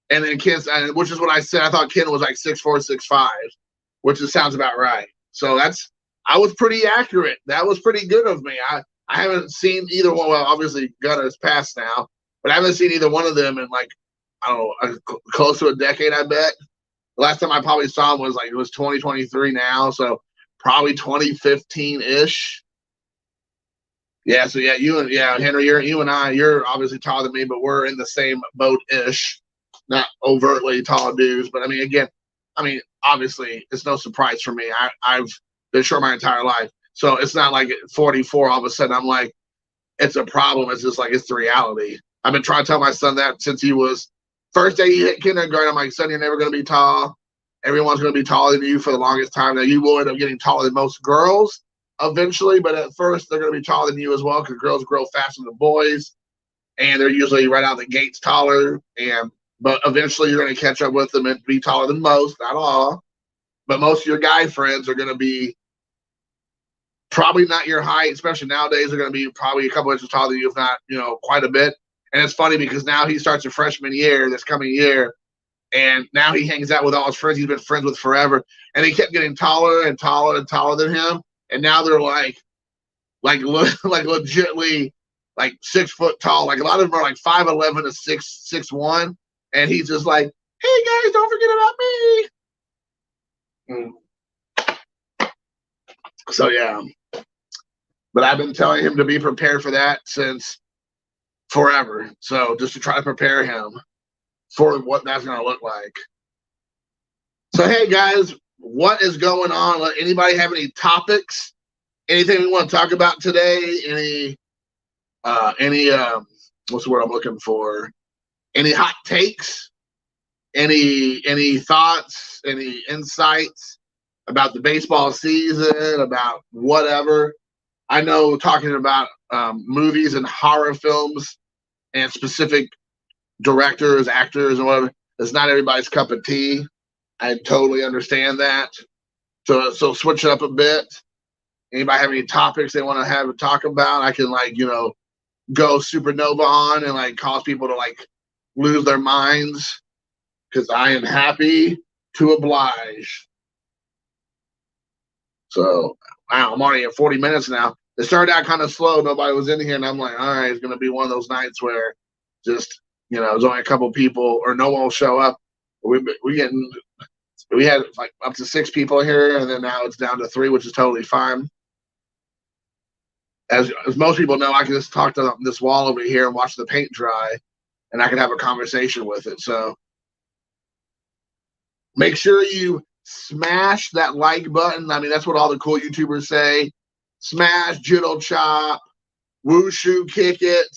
And then Ken, which is what I said. I thought Ken was like 6'4", 6'5", which sounds about right. So I was pretty accurate. That was pretty good of me. I haven't seen either one. Well, obviously Gunner's passed now, but I haven't seen either one of them in like, I don't know, close to a decade, I bet. The last time I probably saw him was like, it was 2023 now. So probably 2015-ish. Yeah. So yeah, Henry, you and I, you're obviously taller than me, but we're in the same boat-ish. Not overtly tall dudes, but I mean, again, obviously it's no surprise for me. I've been short my entire life. So it's not like at 44, all of a sudden I'm like, it's a problem. It's just like, it's the reality. I've been trying to tell my son that since he was first day he hit kindergarten. I'm like, son, you're never going to be tall. Everyone's going to be taller than you for the longest time. Now you will end up getting taller than most girls eventually, but at first they're going to be taller than you as well because girls grow faster than boys, and they're usually right out the gates taller. But eventually you're going to catch up with them and be taller than most, not all. But most of your guy friends are going to be probably not your height, especially nowadays. They're going to be probably a couple inches taller than you, if not, quite a bit. And it's funny because now he starts a freshman year this coming year, and now he hangs out with all his friends he's been friends with forever. And they kept getting taller and taller and taller than him. And now they're like legitly like 6 foot tall. Like a lot of them are like 5'11" to 6'1". And he's just like, hey guys, don't forget about me. So yeah. But I've been telling him to be prepared for that since forever. So just to try to prepare him for what that's going to look like. So, hey, guys, what is going on? Anybody have any topics? Anything we want to talk about today? Any what's the word I'm looking for? Any hot takes? Any thoughts? Any insights about the baseball season? About whatever? I know talking about movies and horror films and specific directors, actors, and whatever is not everybody's cup of tea. I totally understand that. So switch it up a bit. Anybody have any topics they want to have to talk about? I can go supernova on and cause people to lose their minds because I am happy to oblige. So wow, I'm already at 40 minutes now. It started out kind of slow. Nobody was in here, and I'm like, all right, it's going to be one of those nights where just, there's only a couple people or no one will show up. We had up to 6 people here, and then now it's down to 3, which is totally fine. as most people know, I can just talk to this wall over here and watch the paint dry, and I can have a conversation with it. So make sure you smash that like button. I mean, that's what all the cool YouTubers say. Smash, jiddle chop, wushu, kick it.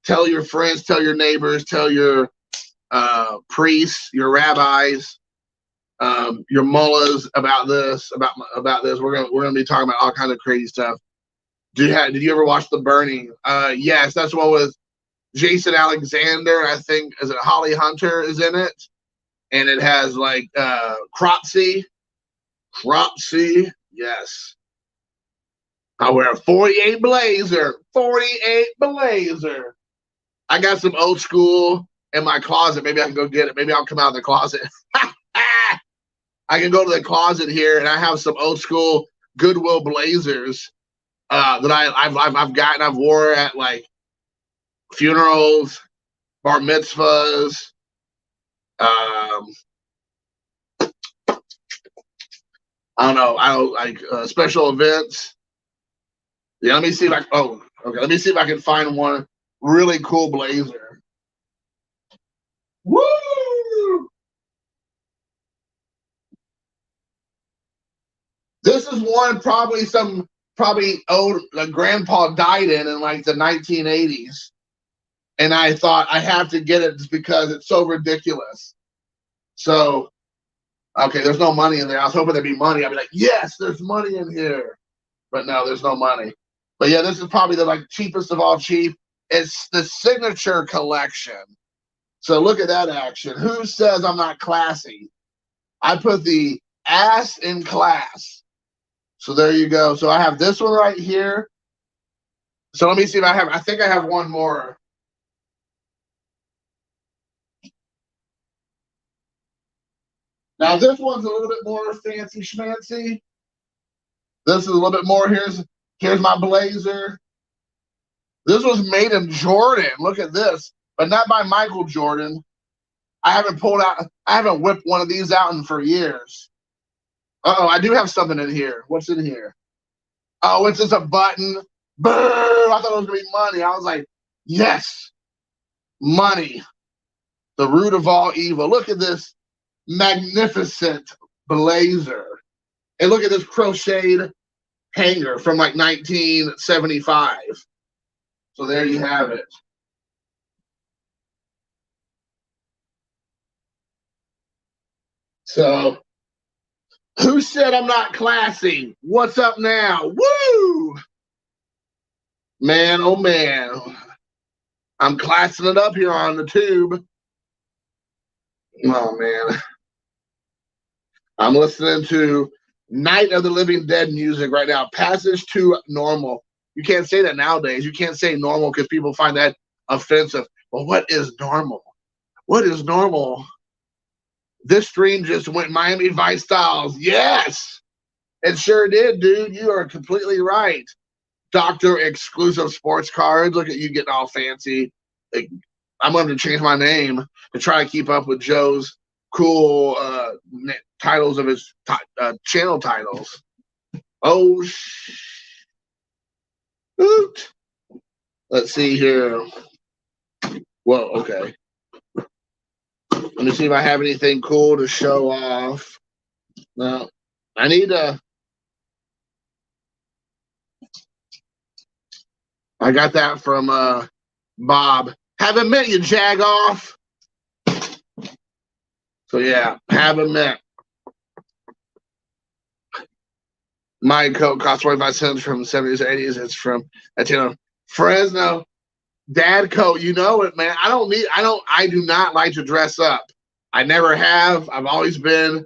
Tell your friends, tell your neighbors, tell your priests, your rabbis, your mullahs about this. About this. We're gonna be talking about all kinds of crazy stuff. Did you ever watch The Burning? Yes, that's what with Jason Alexander. I think is it Holly Hunter is in it, and it has like Cropsey. Yes. I wear a 48 blazer. 48 blazer. I got some old school in my closet. Maybe I can go get it. Maybe I'll come out of the closet. I can go to the closet here, and I have some old school Goodwill blazers that I've gotten. I've wore at like funerals, bar mitzvahs. I don't like special events. Yeah, let me see if I. Oh, okay. Let me see if I can find one really cool blazer. Woo! This is one probably old like grandpa died in like the 1980s, and I thought I have to get it just because it's so ridiculous. So, okay, there's no money in there. I was hoping there'd be money. I'd be like, yes, there's money in here, but no, there's no money. But yeah, this is probably the like cheapest of all cheap. It's the signature collection. So look at that action. Who says I'm not classy? I put the ass in class. So there you go. So I have this one right here. So let me see if I think I have one more. Now this one's a little bit more fancy schmancy. This is a little bit more. Here's my blazer. This was made in Jordan. Look at this, but not by Michael Jordan. I haven't whipped one of these out for years. Uh-oh, I do have something in here. What's in here? Oh, it's just a button. Brr, I thought it was going to be money. I was like, yes, money. The root of all evil. Look at this magnificent blazer. And look at this crocheted hanger from like 1975. So there you have it. So who said I'm not classy? What's up now? Woo! Man, oh man. I'm classing it up here on the tube. Oh man. I'm listening to Night of the Living Dead music right now. Passage to Normal. You can't say that nowadays. You can't say normal because people find that offensive. Well, what is normal? What is normal? This stream just went Miami Vice styles. Yes, it sure did, dude. You are completely right. Doctor Exclusive Sports Cards. Look at you getting all fancy. Like, I'm going to change my name to try to keep up with Joe's cool titles of his channel titles. Oh, shoot. Let's see here. Well, okay. Let me see if I have anything cool to show off. No, I need to. I got that from Bob. Haven't met you, Jagoff. So yeah, haven't met. My coat cost 25 cents from the 70s, 80s. It's from Fresno. Dad coat, you know it, man. I do not like to dress up. I never have. I've always been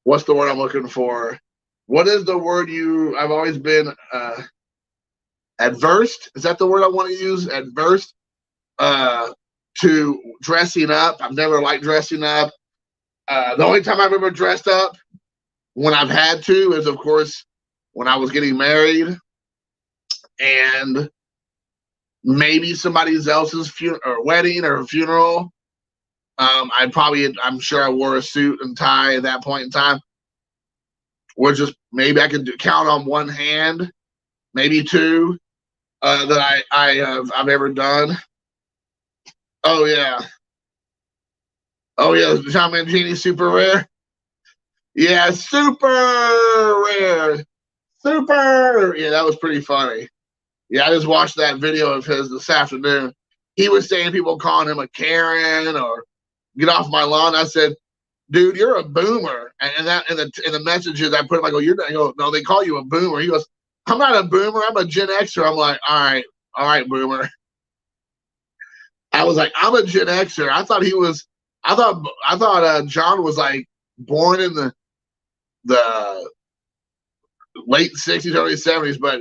what's the word I'm looking for? What is the word I've always been adverse? Is that the word I want to use? Adverse to dressing up. I've never liked dressing up. The only time I've ever dressed up when I've had to is, of course, when I was getting married and maybe somebody else's wedding or funeral. I'm sure I wore a suit and tie at that point in time. We're just maybe I can count on one hand, maybe two, that I've ever done. Oh yeah, oh yeah, John Mangini super rare. Yeah, super rare, super. Yeah, that was pretty funny. Yeah, I just watched that video of his this afternoon. He was saying people calling him a Karen or get off my lawn. I said, dude, you're a boomer. And that in the messages I put him, I go, you're not. I go, no, they call you a boomer. He goes, I'm not a boomer. I'm a Gen Xer. I'm like, all right, boomer. I was like, I'm a Gen Xer. I thought he was. I thought John was like born in the late '60s, early '70s, but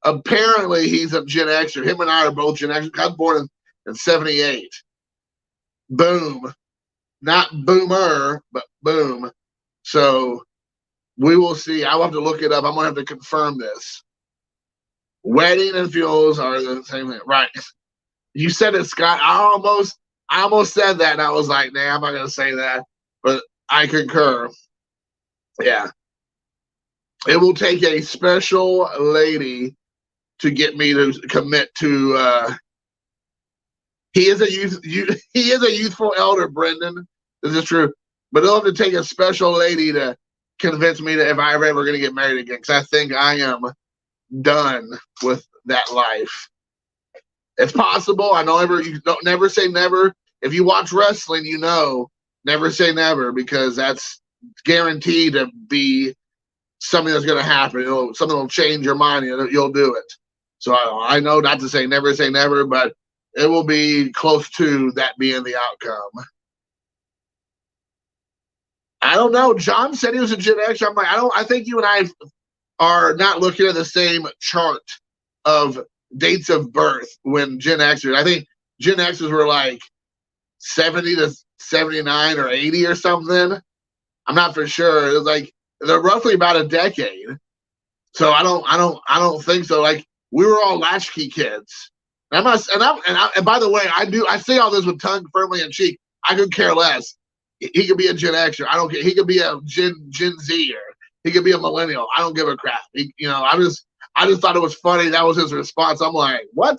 apparently he's a Gen Xer. Him and I are both Gen Xers. I was born in '78. Boom. Not boomer, but boom. So we will see. I'll have to look it up. I'm gonna have to confirm this. Wedding and fuels are the same thing, right? You said it, Scott. I almost said that, and I was like, nah, I'm not gonna say that, but I concur. Yeah, it will take a special lady to get me to commit to. He is a youthful elder, Brendan. This is true, but it'll have to take a special lady to convince me that if I'm ever going to get married again, because I think I am done with that life. It's possible. I know you don't never say never. If you watch wrestling, you know never say never, because that's guaranteed to be something that's going to happen. Something will change your mind and you'll do it. So I know not to say never, but it will be close to that being the outcome. I don't know. John said he was a Gen X. I'm like, I think you and I are not looking at the same chart of dates of birth when Gen Xers. I think Gen Xers were like 70 to 79 or 80 or something. I'm not for sure. It was like they're roughly about a decade. So I don't think so. Like, we were all latchkey kids. And by the way, I say all this with tongue firmly in cheek. I could care less. He could be a Gen Xer. I don't care. He could be a Gen Z, or he could be a millennial. I don't give a crap. I just thought it was funny. That was his response. I'm like, what?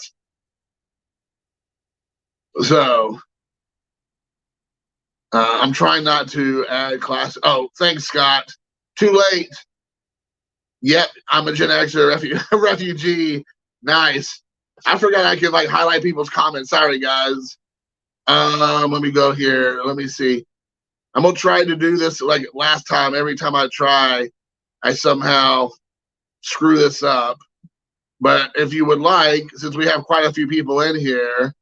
So I'm trying not to add class. Oh, thanks, Scott. Too late. Yep, I'm a Gen Xer refugee. Nice. I forgot I could like highlight people's comments. Sorry, guys. Let me go here. Let me see. I'm gonna try to do this like last time. Every time I try, I somehow screw this up. But if you would like, since we have quite a few people in here,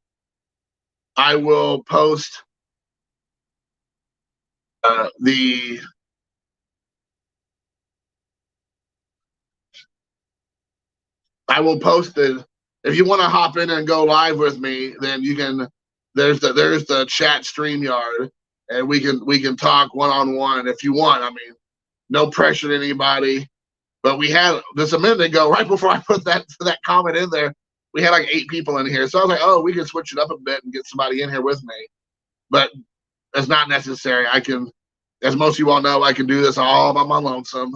I will post the if you want to hop in and go live with me, then you can. There's the chat StreamYard, and we can talk one-on-one if you want. I mean, no pressure to anybody. But we had this a minute ago, right before I put that comment in there, we had like 8 people in here. So I was like, oh, we can switch it up a bit and get somebody in here with me. But it's not necessary. I can, as most of you all know, I can do this all by my lonesome.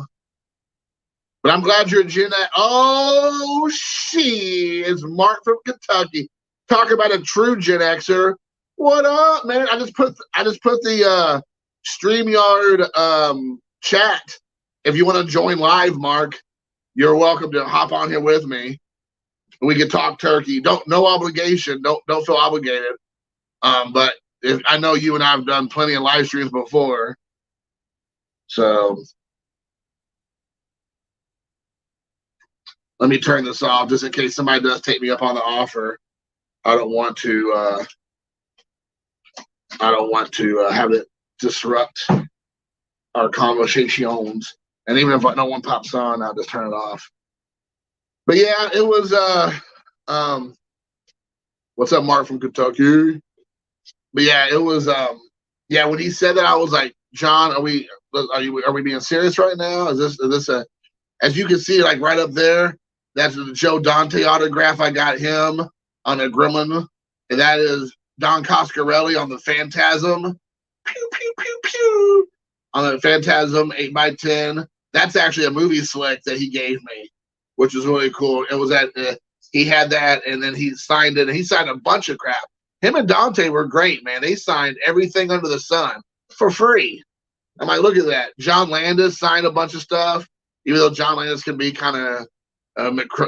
But I'm glad you're Gen X. Oh, she is Mark from Kentucky. Talk about a true Gen Xer. What up, man? I just put the StreamYard chat. If you want to join live, Mark, you're welcome to hop on here with me. We can talk turkey. No obligation. Don't feel obligated. But I know you and I have done plenty of live streams before. So let me turn this off just in case somebody does take me up on the offer. I don't want to have it disrupt our conversations. And even if no one pops on, I'll just turn it off. But yeah, it was what's up, Mark from Kentucky? But yeah, it was yeah, when he said that, I was like, John, are we being serious right now? Is this a, as you can see, like right up there, that's the Joe Dante autograph. I got him on a Gremlin, and that is Don Coscarelli on the Phantasm. Pew pew pew pew on the Phantasm 8x10. That's actually a movie slick that he gave me, which was really cool. It was at he had that, and then he signed it, and he signed a bunch of crap. Him and Dante were great, man. They signed everything under the sun for free. I'm like, look at that. John Landis signed a bunch of stuff, even though John Landis can be kind of,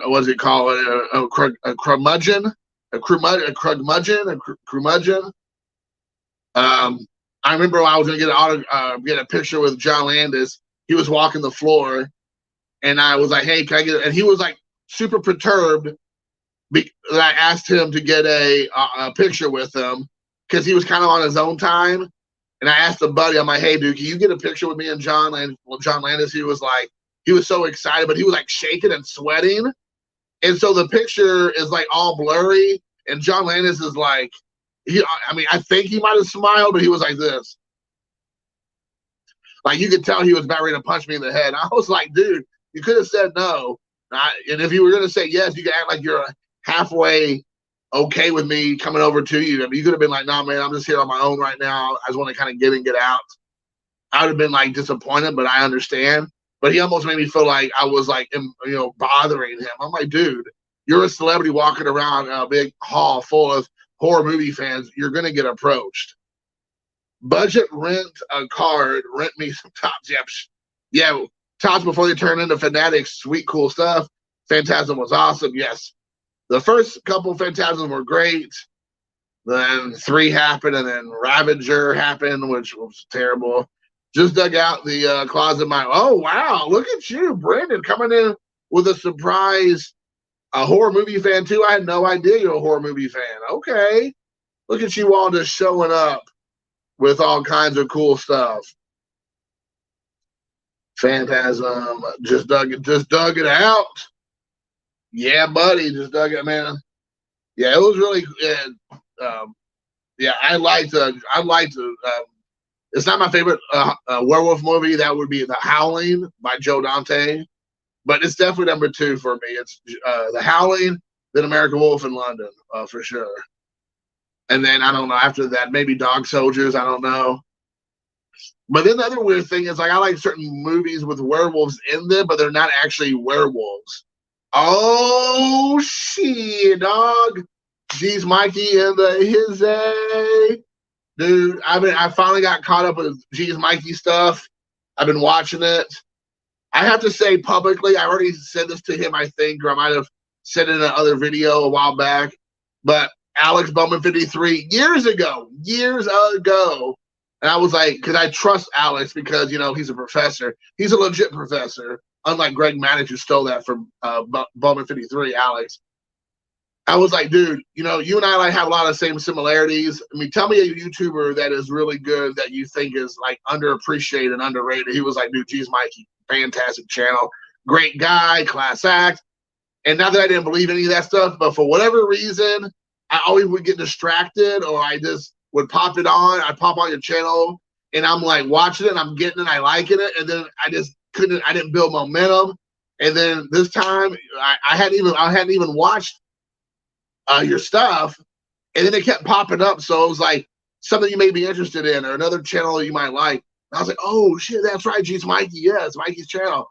what does he call it, a curmudgeon, a curmudgeon. I remember when I was going to get a picture with John Landis. He was walking the floor, and I was like, "Hey, can I get?" And he was like super perturbed that I asked him to get a picture with him because he was kind of on his own time. And I asked a buddy, I'm like, "Hey, dude, can you get a picture with me and John Landis?" Well, John Landis, he was so excited, but he was like shaking and sweating, and so the picture is like all blurry. And John Landis is like, I think he might have smiled, but he was like this. Like, you could tell he was about ready to punch me in the head. I was like, dude, you could have said no. And if you were going to say yes, you could act like you're halfway okay with me coming over to you. I mean, you could have been like, "No, man, I'm just here on my own right now. I just want to kind of get in, get out." I would have been like disappointed, but I understand. But he almost made me feel like I was like, bothering him. I'm like, dude, you're a celebrity walking around a big hall full of horror movie fans. You're going to get approached. Budget rent a card, rent me some tops. Yeah, tops before they turn into fanatics. Sweet, cool stuff. Phantasm was awesome. Yes. The first couple of Phantasms were great. Then 3 happened, and then Ravager happened, which was terrible. Just dug out the closet. Oh, wow. Look at you, Brandon, coming in with a surprise. A horror movie fan, too. I had no idea you're a horror movie fan. Okay. Look at you all just showing up with all kinds of cool stuff. Phantasm. Just dug it out. Yeah, buddy. Just dug it, man. Yeah, it was really yeah, I liked it's not my favorite werewolf movie. That would be The Howling by Joe Dante, but it's definitely number 2 for me. It's The Howling, then American Wolf in London, for sure. And then I don't know, after that, maybe Dog Soldiers, I don't know. But then the other weird thing is, like, I like certain movies with werewolves in them, but they're not actually werewolves. Oh shit, dog. Jeez, Mikey and the dude. I finally got caught up with Jeez Mikey stuff. I've been watching it. I have to say publicly, I already said this to him, I think, or I might have said it in another video a while back. But Alex Bowman 53 years ago, and I was like, because I trust Alex because he's a professor. He's a legit professor, unlike Greg Maddox, who stole that from Bowman 53. Alex. I was like, dude, you and I have a lot of same similarities. I mean, tell me a YouTuber that is really good that you think is like underappreciated and underrated. He was like, dude, geez, Mikey, fantastic channel, great guy, class act. And not that I didn't believe any of that stuff, but for whatever reason, I always would get distracted, or I just would pop it on. I'd pop on your channel, and I'm like watching it, and I'm getting it, I liking it, and then I didn't build momentum. And then this time, I hadn't even watched your stuff, and then it kept popping up. So it was like something you may be interested in, or another channel you might like. And I was like, oh shit, that's right, geez, Mikey, yeah, it's Mikey's channel.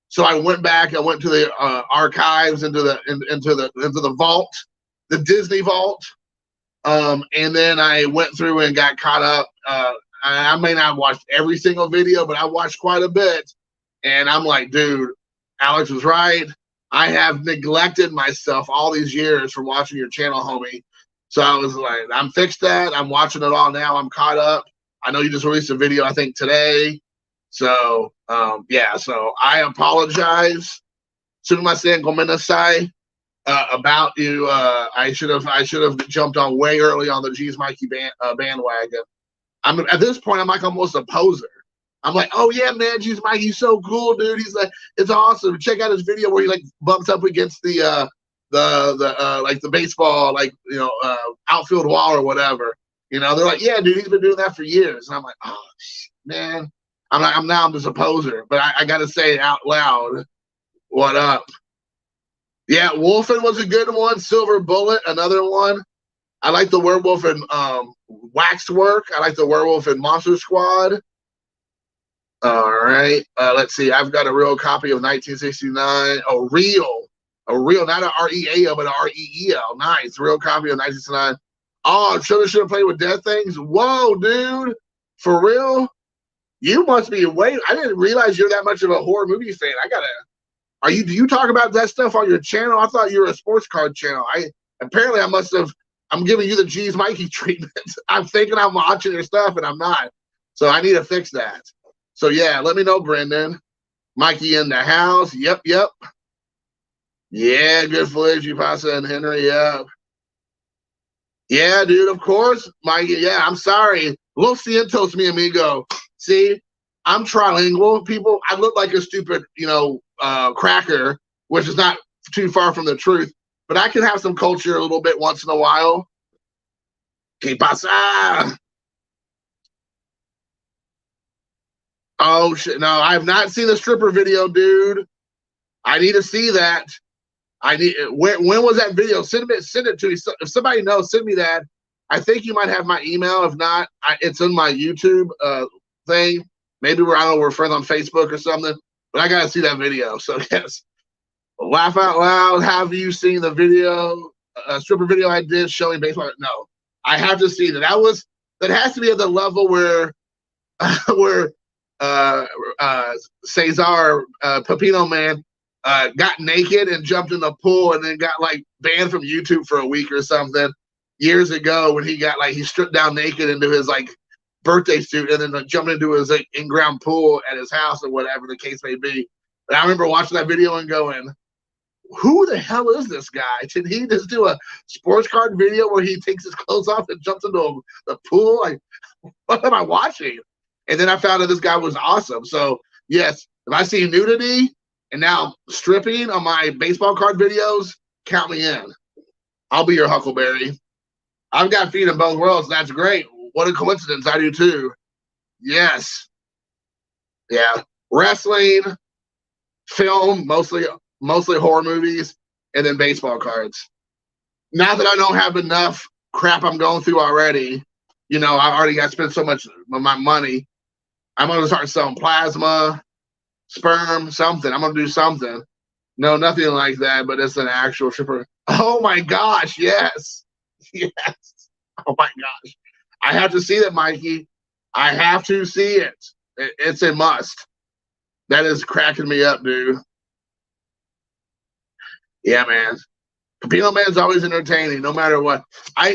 So I went back. I went to the archives, into the vault, the Disney vault, and then I went through and got caught up. I may not have watched every single video, but I watched quite a bit. And I'm like, dude, Alex was right. I have neglected myself all these years from watching your channel, homie. So I was like, I'm fixed that. I'm watching it all now. I'm caught up. I know you just released a video, I think, today. So, yeah, so I apologize. Sumimasen gomenasai about you. I should have jumped on way early on the G's Mikey bandwagon. At this point, I'm like almost a poser. I'm like, oh yeah, man, G's Mikey's so cool, dude. He's like, it's awesome. Check out his video where he like bumps up against the like the baseball, like, outfield wall or whatever. They're like, yeah, dude, he's been doing that for years. And I'm like, oh man. I'm just a poser, but I got to say it out loud. What up? Yeah, Wolfen was a good one. Silver Bullet, another one. I like the werewolf in Waxwork. I like the werewolf in Monster Squad. All right. Let's see. I've got a real copy of 1969. A real, not a REAL, but a REEL. Nice. Real copy of 1969. Oh, should have played with dead things. Whoa, dude. For real? You must be way. I didn't realize you're that much of a horror movie fan. I gotta. Do you talk about that stuff on your channel? I thought you were a sports card channel. Apparently I must have. I'm giving you the G's Mikey treatment. I'm thinking I'm watching your stuff and I'm not. So I need to fix that. So yeah, let me know, Brendan. Mikey in the house. Yep. Yeah, good footage, Pasa and Henry. Yeah. Yeah, dude, of course. Mikey, yeah, I'm sorry. Lo siento, mi amigo. See, I'm trilingual. People, I look like a stupid, cracker, which is not too far from the truth. But I can have some culture a little bit once in a while. ¿Qué pasa? Oh shit! No, I have not seen the stripper video, dude. I need to see that. When was that video? Send it to me. If somebody knows, send me that. I think you might have my email. If not, it's in my YouTube thing. Maybe we're friends on Facebook or something. But I gotta see that video. So yes, laugh out loud. Have you seen the video? Stripper video I did showing baseball? No, I have to see that. That has to be at the level where Cesar Pepino Man got naked and jumped in the pool and then got like banned from YouTube for a week or something years ago when he stripped down naked into his like birthday suit and then jumped into his like in-ground pool at his house or whatever the case may be. And I remember watching that video and going, who the hell is this guy? Did he just do a sports card video where he takes his clothes off and jumps into the pool? Like, what am I watching? And then I found out this guy was awesome. So yes, if I see nudity and now stripping on my baseball card videos, count me in. I'll be your Huckleberry. I've got feet in both worlds. That's great. What a coincidence. I do too. Yes. Yeah. Wrestling, film, mostly horror movies, and then baseball cards. Now that I don't have enough crap I'm going through already, I already got to spend so much of my money. I'm going to start selling plasma, sperm, something. I'm going to do something. No, nothing like that, but it's an actual shipper. Oh my gosh, yes. Yes. Oh my gosh. I have to see that, Mikey. I have to see it. It's a must. That is cracking me up, dude. Yeah, man. Pepino Man's always entertaining, no matter what.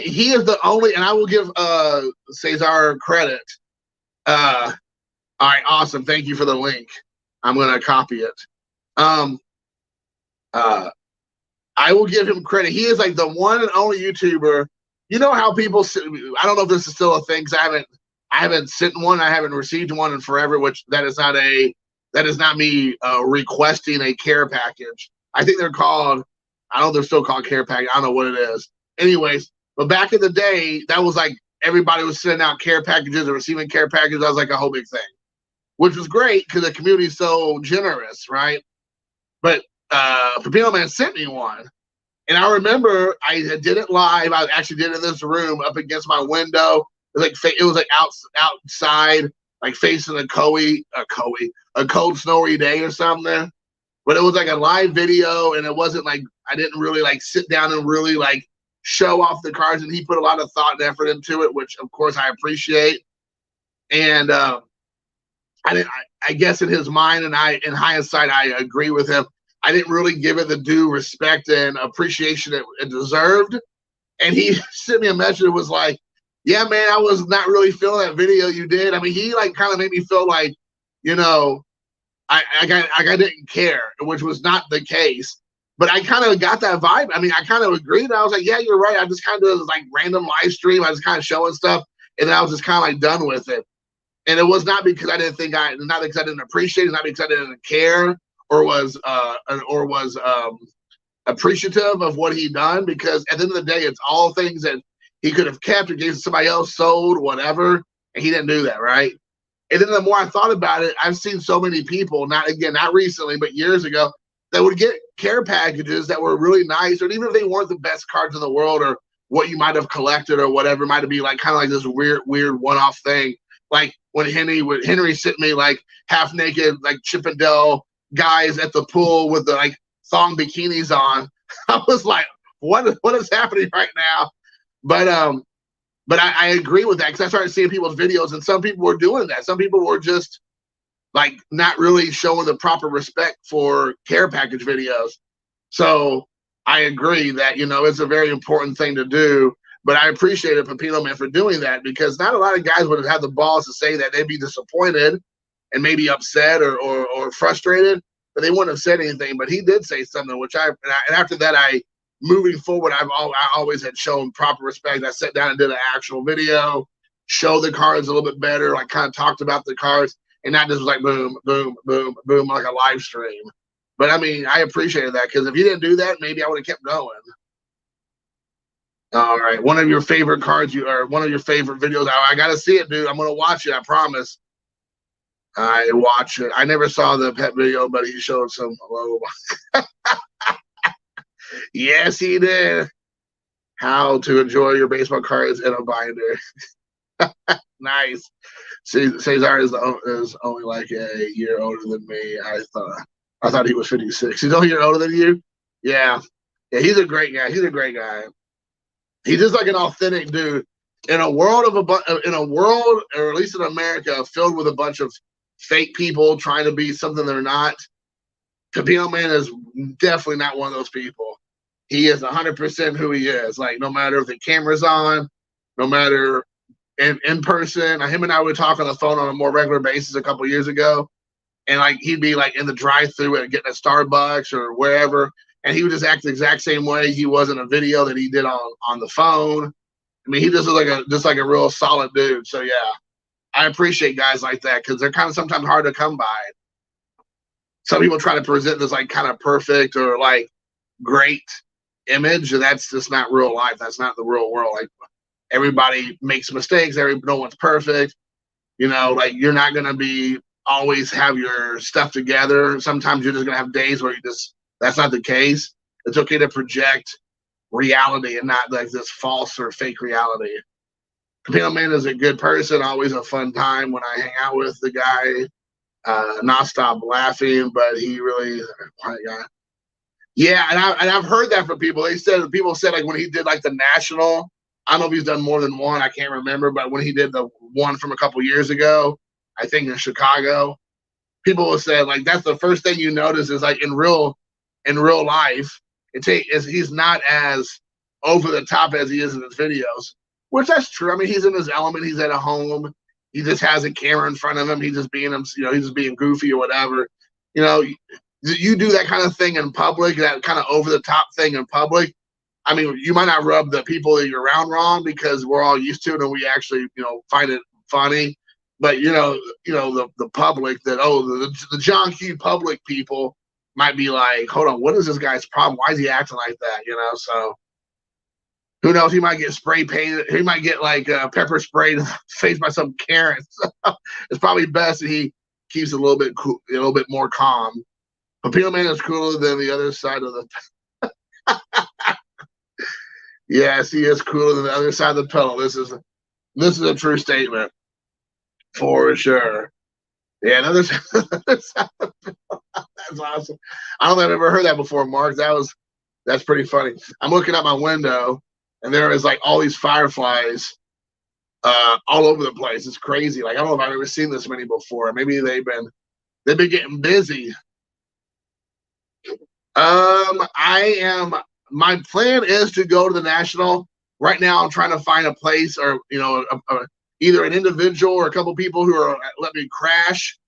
He is the only, and I will give Cesar credit. All right, awesome. Thank you for the link. I'm gonna copy it. I will give him credit. He is like the one and only YouTuber. You know how people? I don't know if this is still a thing. Cause I haven't sent one. I haven't received one in forever. Which that is not me requesting a care package. I think they're called. I don't know if they're still called care package. I don't know what it is. Anyways, but back in the day, that was like everybody was sending out care packages or receiving care packages. That was like a whole big thing, which was great because the community is so generous, right? But Pepino Man sent me one. And I remember I did it live. I actually did it in this room up against my window. It was like outside, like facing a cold snowy day or something. But it was like a live video, and it wasn't like I didn't really like sit down and really like show off the cards. And he put a lot of thought and effort into it, which of course I appreciate. And I guess in his mind, and in hindsight, I agree with him. I didn't really give it the due respect and appreciation it deserved. And he sent me a message that was like, yeah, man, I was not really feeling that video you did. I mean, he like kind of made me feel like, I didn't care, which was not the case. But I kind of got that vibe. I mean, I kind of agreed. I was like, yeah, you're right. I just kind of like random live stream. I was kind of showing stuff. And then I was just kind of like done with it. And it was not because I didn't not because I didn't appreciate it, not because I didn't care or was appreciative of what he done, because at the end of the day, it's all things that he could have kept or gave somebody else, sold, whatever, and he didn't do that, right? And then the more I thought about it, I've seen so many people, not recently, but years ago, that would get care packages that were really nice, or even if they weren't the best cards in the world or what you might have collected or whatever, it might be like kind of like this weird one-off thing like when Henry sent me like half naked like Chippendale guys at the pool with the like thong bikinis on. I was like, what is happening right now? But I agree with that because I started seeing people's videos and some people were doing that. Some people were just like not really showing the proper respect for care package videos. So I agree that, you know, it's a very important thing to do. But I appreciated Pepino Man for doing that because not a lot of guys would have had the balls to say that. They'd be disappointed and maybe upset or frustrated, but they wouldn't have said anything. But he did say something, and after that, moving forward, I always had shown proper respect. I sat down and did an actual video, show the cards a little bit better, like kind of talked about the cards, and not just like boom, boom, boom, boom, like a live stream. But I mean, I appreciated that because if you didn't do that, maybe I would have kept going. All right, one of your favorite cards, or one of your favorite videos. I got to see it, dude. I'm gonna watch it. I promise. I watch it. I never saw the pet video, but he showed some. Oh, yes, he did. How to enjoy your baseball cards in a binder. Nice. Cesar is only like a year older than me. I thought he was 56. He's only a year older than you. Yeah, yeah. He's a great guy. He's a great guy. He's just like an authentic dude. In a world, or at least in America, filled with a bunch of fake people trying to be something they're not, Pepino Man is definitely not one of those people. He is 100% who he is. Like, no matter if the camera's on, no matter in person. Him and I would talk on the phone on a more regular basis a couple years ago, and like he'd be like in the drive-thru and getting a Starbucks or wherever, and he would just act the exact same way he was in a video that he did on the phone. I mean, he just was like a real solid dude. So yeah, I appreciate guys like that because they're kind of sometimes hard to come by. Some people try to present this like kind of perfect or like great image, and that's just not real life. That's not the real world. Like, everybody makes mistakes. No one's perfect. You know, like you're not gonna be always have your stuff together. Sometimes you're just gonna have days where that's not the case. It's okay to project reality and not like this false or fake reality. Pepino Man is a good person. Always a fun time when I hang out with the guy. Not stop laughing, but he really is a quiet guy. Yeah, and I've heard that from people. People said like when he did like the national. I don't know if he's done more than one. I can't remember, but when he did the one from a couple years ago, I think in Chicago, people will say like that's the first thing you notice is like in real life, he's not as over the top as he is in his videos, which that's true. I mean, he's in his element. He's at a home. He just has a camera in front of him. He's just being him. You know, he's just being goofy or whatever. You know, you do that kind of thing in public, that kind of over the top thing in public. I mean, you might not rub the people that you're around wrong because we're all used to it and we actually, you know, find it funny. But the public the John Q public people might be like, hold on, what is this guy's problem? Why is he acting like that? You know, so who knows? He might get spray painted. He might get like pepper sprayed in the face by some Karen. So it's probably best that he keeps it a little bit cool, a little bit more calm. Pepino Man is cooler than the other side of the. Yes, he is cooler than the other side of the pillow. This is a true statement, for sure. Yeah, another side of the pillow. That's awesome. I don't think I've ever heard that before, Mark. That's pretty funny. I'm looking out my window, and there is like all these fireflies all over the place. It's crazy. Like I don't know if I've ever seen this many before. Maybe they've been getting busy. My plan is to go to the national. Right now, I'm trying to find a place, or either an individual or a couple people who are let me crash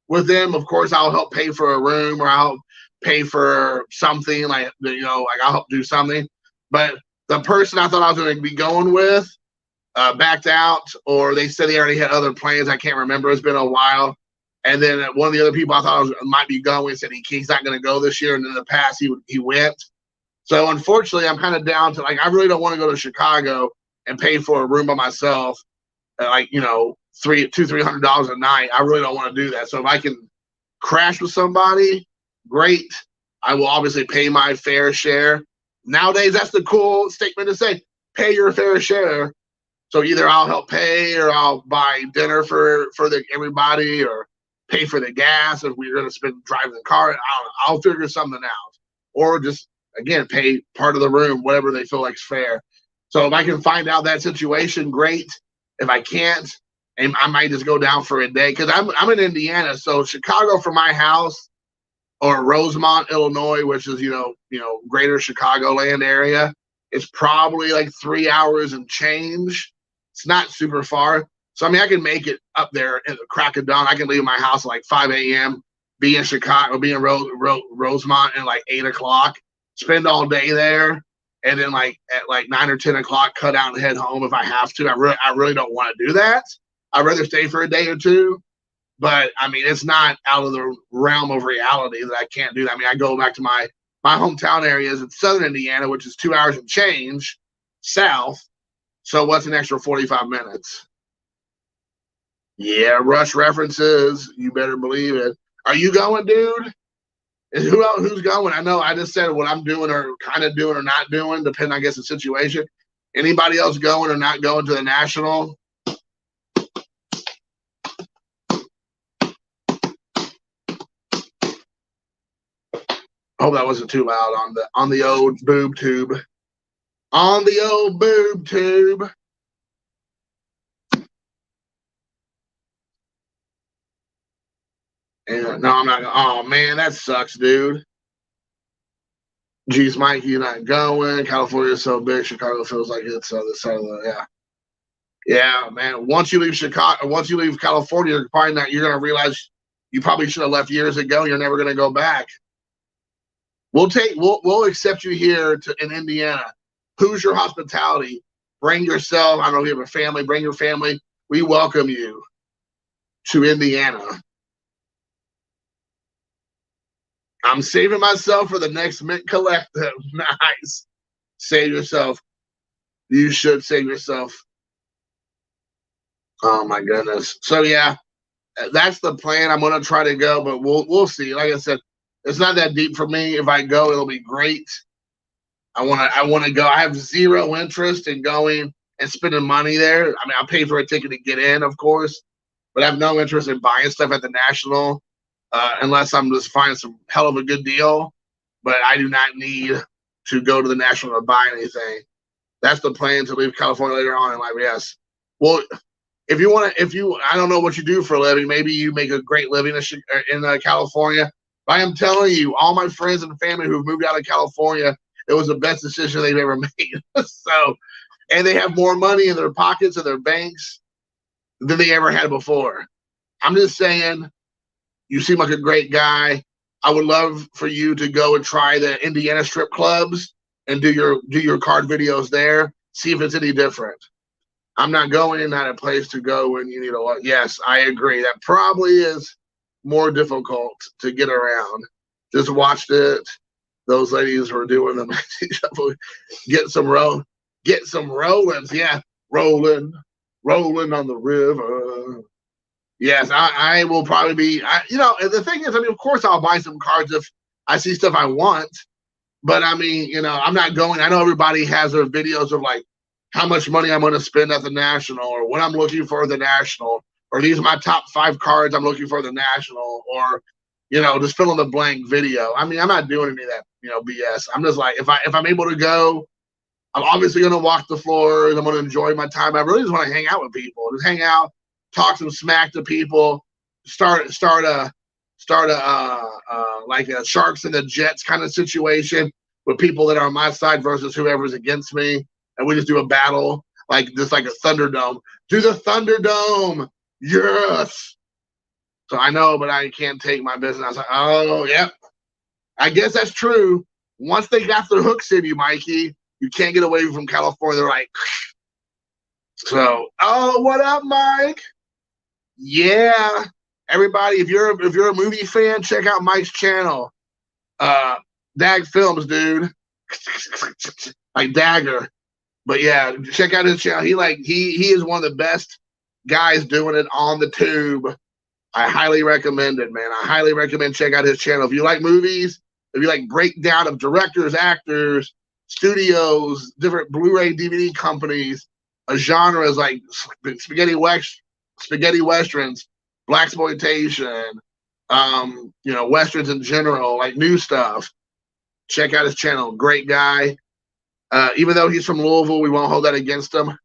with them. Of course, I'll help pay for a room, or I'll pay for something like I'll help do something. But the person I thought I was going to be going with backed out, or they said they already had other plans. I can't remember. It's been a while. And then one of the other people I thought might be going said he's not going to go this year. And in the past, he went. So unfortunately, I'm kind of down to like I really don't want to go to Chicago and pay for a room by myself, like $300 a night. I really don't want to do that. So if I can crash with somebody, great. I will obviously pay my fair share. Nowadays, that's the cool statement to say: pay your fair share. So either I'll help pay, or I'll buy dinner for everybody, or pay for the gas if we're going to spend driving the car. I'll figure something out, or just again pay part of the room, whatever they feel like is fair. So if I can find out that situation, great. If I can't, and I might just go down for a day, because I'm in Indiana, so Chicago from my house, or Rosemont, Illinois, which is greater Chicagoland area. It's probably like 3 hours and change. It's not super far. So I mean, I can make it up there at the crack of dawn. I can leave my house at like 5 a.m., be in Chicago, be in Rosemont at like 8 o'clock, spend all day there, and then like at like 9 or 10 o'clock cut out and head home if I have to. I really don't want to do that. I'd rather stay for a day or two. But I mean, it's not out of the realm of reality that I can't do that. I mean, I go back to my hometown areas in southern Indiana, which is 2 hours and change south. So what's an extra 45 minutes? Yeah, Rush references. You better believe it. Are you going, dude? And who else? Who's going? I know I just said what I'm doing, or kind of doing, or not doing, depending, I guess, the situation. Anybody else going or not going to the National? Hope that wasn't too loud on the old boob tube. On the old boob tube. And no, I'm not. Oh man, that sucks, dude. Geez, Mike, you're not going. California's so big, Chicago feels like it's on the side of the yeah, man. Once you leave Chicago, once you leave California, you're probably not. You're gonna realize you probably should have left years ago. You're never gonna go back. We'll accept you here in Indiana. Who's your hospitality? Bring yourself. I don't know if you have a family. Bring your family. We welcome you to Indiana. I'm saving myself for the next Mint Collective. Nice. Save yourself. You should save yourself. Oh my goodness. So yeah, that's the plan. I'm gonna try to go, but we'll see. Like I said, it's not that deep for me. If I go, it'll be great. I wanna go. I have zero interest in going and spending money there. I mean, I'll pay for a ticket to get in, of course, but I have no interest in buying stuff at the National, unless I'm just finding some hell of a good deal. But I do not need to go to the National to buy anything. That's the plan, to leave California later on in life. Yes. Well, I don't know what you do for a living. Maybe you make a great living in California. But I am telling you, all my friends and family who've moved out of California, it was the best decision they've ever made. So, and they have more money in their pockets and their banks than they ever had before. I'm just saying, you seem like a great guy. I would love for you to go and try the Indiana strip clubs and do your card videos there. See if it's any different. I'm not going, not a place to go when you need a lot. Yes, I agree. That probably is more difficult to get around. Just watched it. Those ladies were doing them. Get some rollins. Yeah, rolling on the river. Yes, I will probably be. The thing is, I mean, of course, I'll buy some cards if I see stuff I want. But I mean, I'm not going. I know everybody has their videos of like how much money I'm going to spend at the National, or what I'm looking for at the National, or these are my top 5 cards I'm looking for at the National, or just fill in the blank video. I mean, I'm not doing any of that, BS. I'm just like, if I'm able to go, I'm obviously going to walk the floors. I'm going to enjoy my time. I really just want to hang out with people, just hang out, talk some smack to people, start a like a Sharks and the Jets kind of situation with people that are on my side versus whoever's against me, and we just do a battle like a Thunderdome. Do the Thunderdome, yes. So I know, but I can't take my business. I was like, oh, yep. I guess that's true. Once they got their hooks in you, Mikey, you can't get away from California. They're like, so, oh, what up, Mike? Yeah. Everybody, if you're a movie fan, check out Mike's channel. Dag Films, dude. Like Dagger. But yeah, check out his channel. He is one of the best guys doing it on the tube. I highly recommend it, man. I highly recommend check out his channel. If you like movies, if you like breakdown of directors, actors, studios, different Blu-ray DVD companies, a genre is like spaghetti westerns, blaxploitation, westerns in general, like new stuff. Check out his channel. Great guy. Even though he's from Louisville, we won't hold that against him.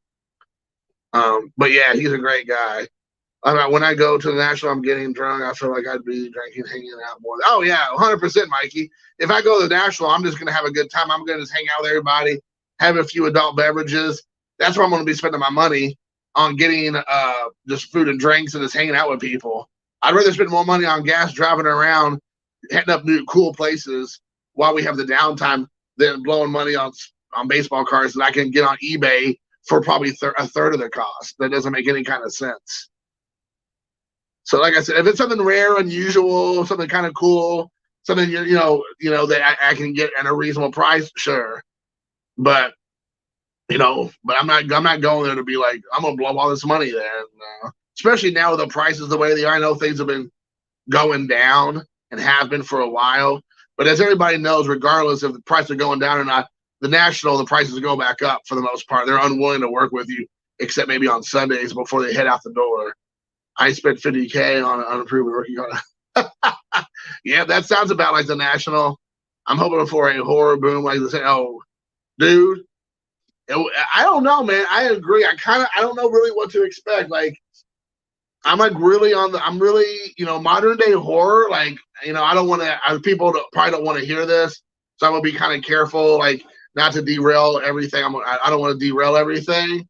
But yeah, he's a great guy. When I go to the National, I'm getting drunk. I feel like I'd be drinking, hanging out more. Oh yeah, 100%, Mikey. If I go to the National, I'm just gonna have a good time. I'm gonna just hang out with everybody, have a few adult beverages. That's where I'm gonna be spending my money on getting just food and drinks and just hanging out with people. I'd rather spend more money on gas driving around, hitting up new cool places while we have the downtime than blowing money on baseball cards that I can get on eBay for probably a third of the cost. That doesn't make any kind of sense. So, like I said, if it's something rare, unusual, something kind of cool, something that I can get at a reasonable price, sure. But I'm not going there to be like I'm gonna blow all this money there. Especially now with the prices the way they are. I know things have been going down and have been for a while. But as everybody knows, regardless if the prices are going down or not, the National, the prices go back up for the most part. They're unwilling to work with you, except maybe on Sundays before they head out the door. I spent $50K on an unproven rookie card. Yeah, that sounds about like the National. I'm hoping for a horror boom, like they say. Oh, dude, I don't know, man. I agree. I don't know really what to expect. Like, I'm really modern day horror. Like, I don't want to. People probably don't want to hear this, so I'm gonna be kind of careful, like not to derail everything. I don't want to derail everything.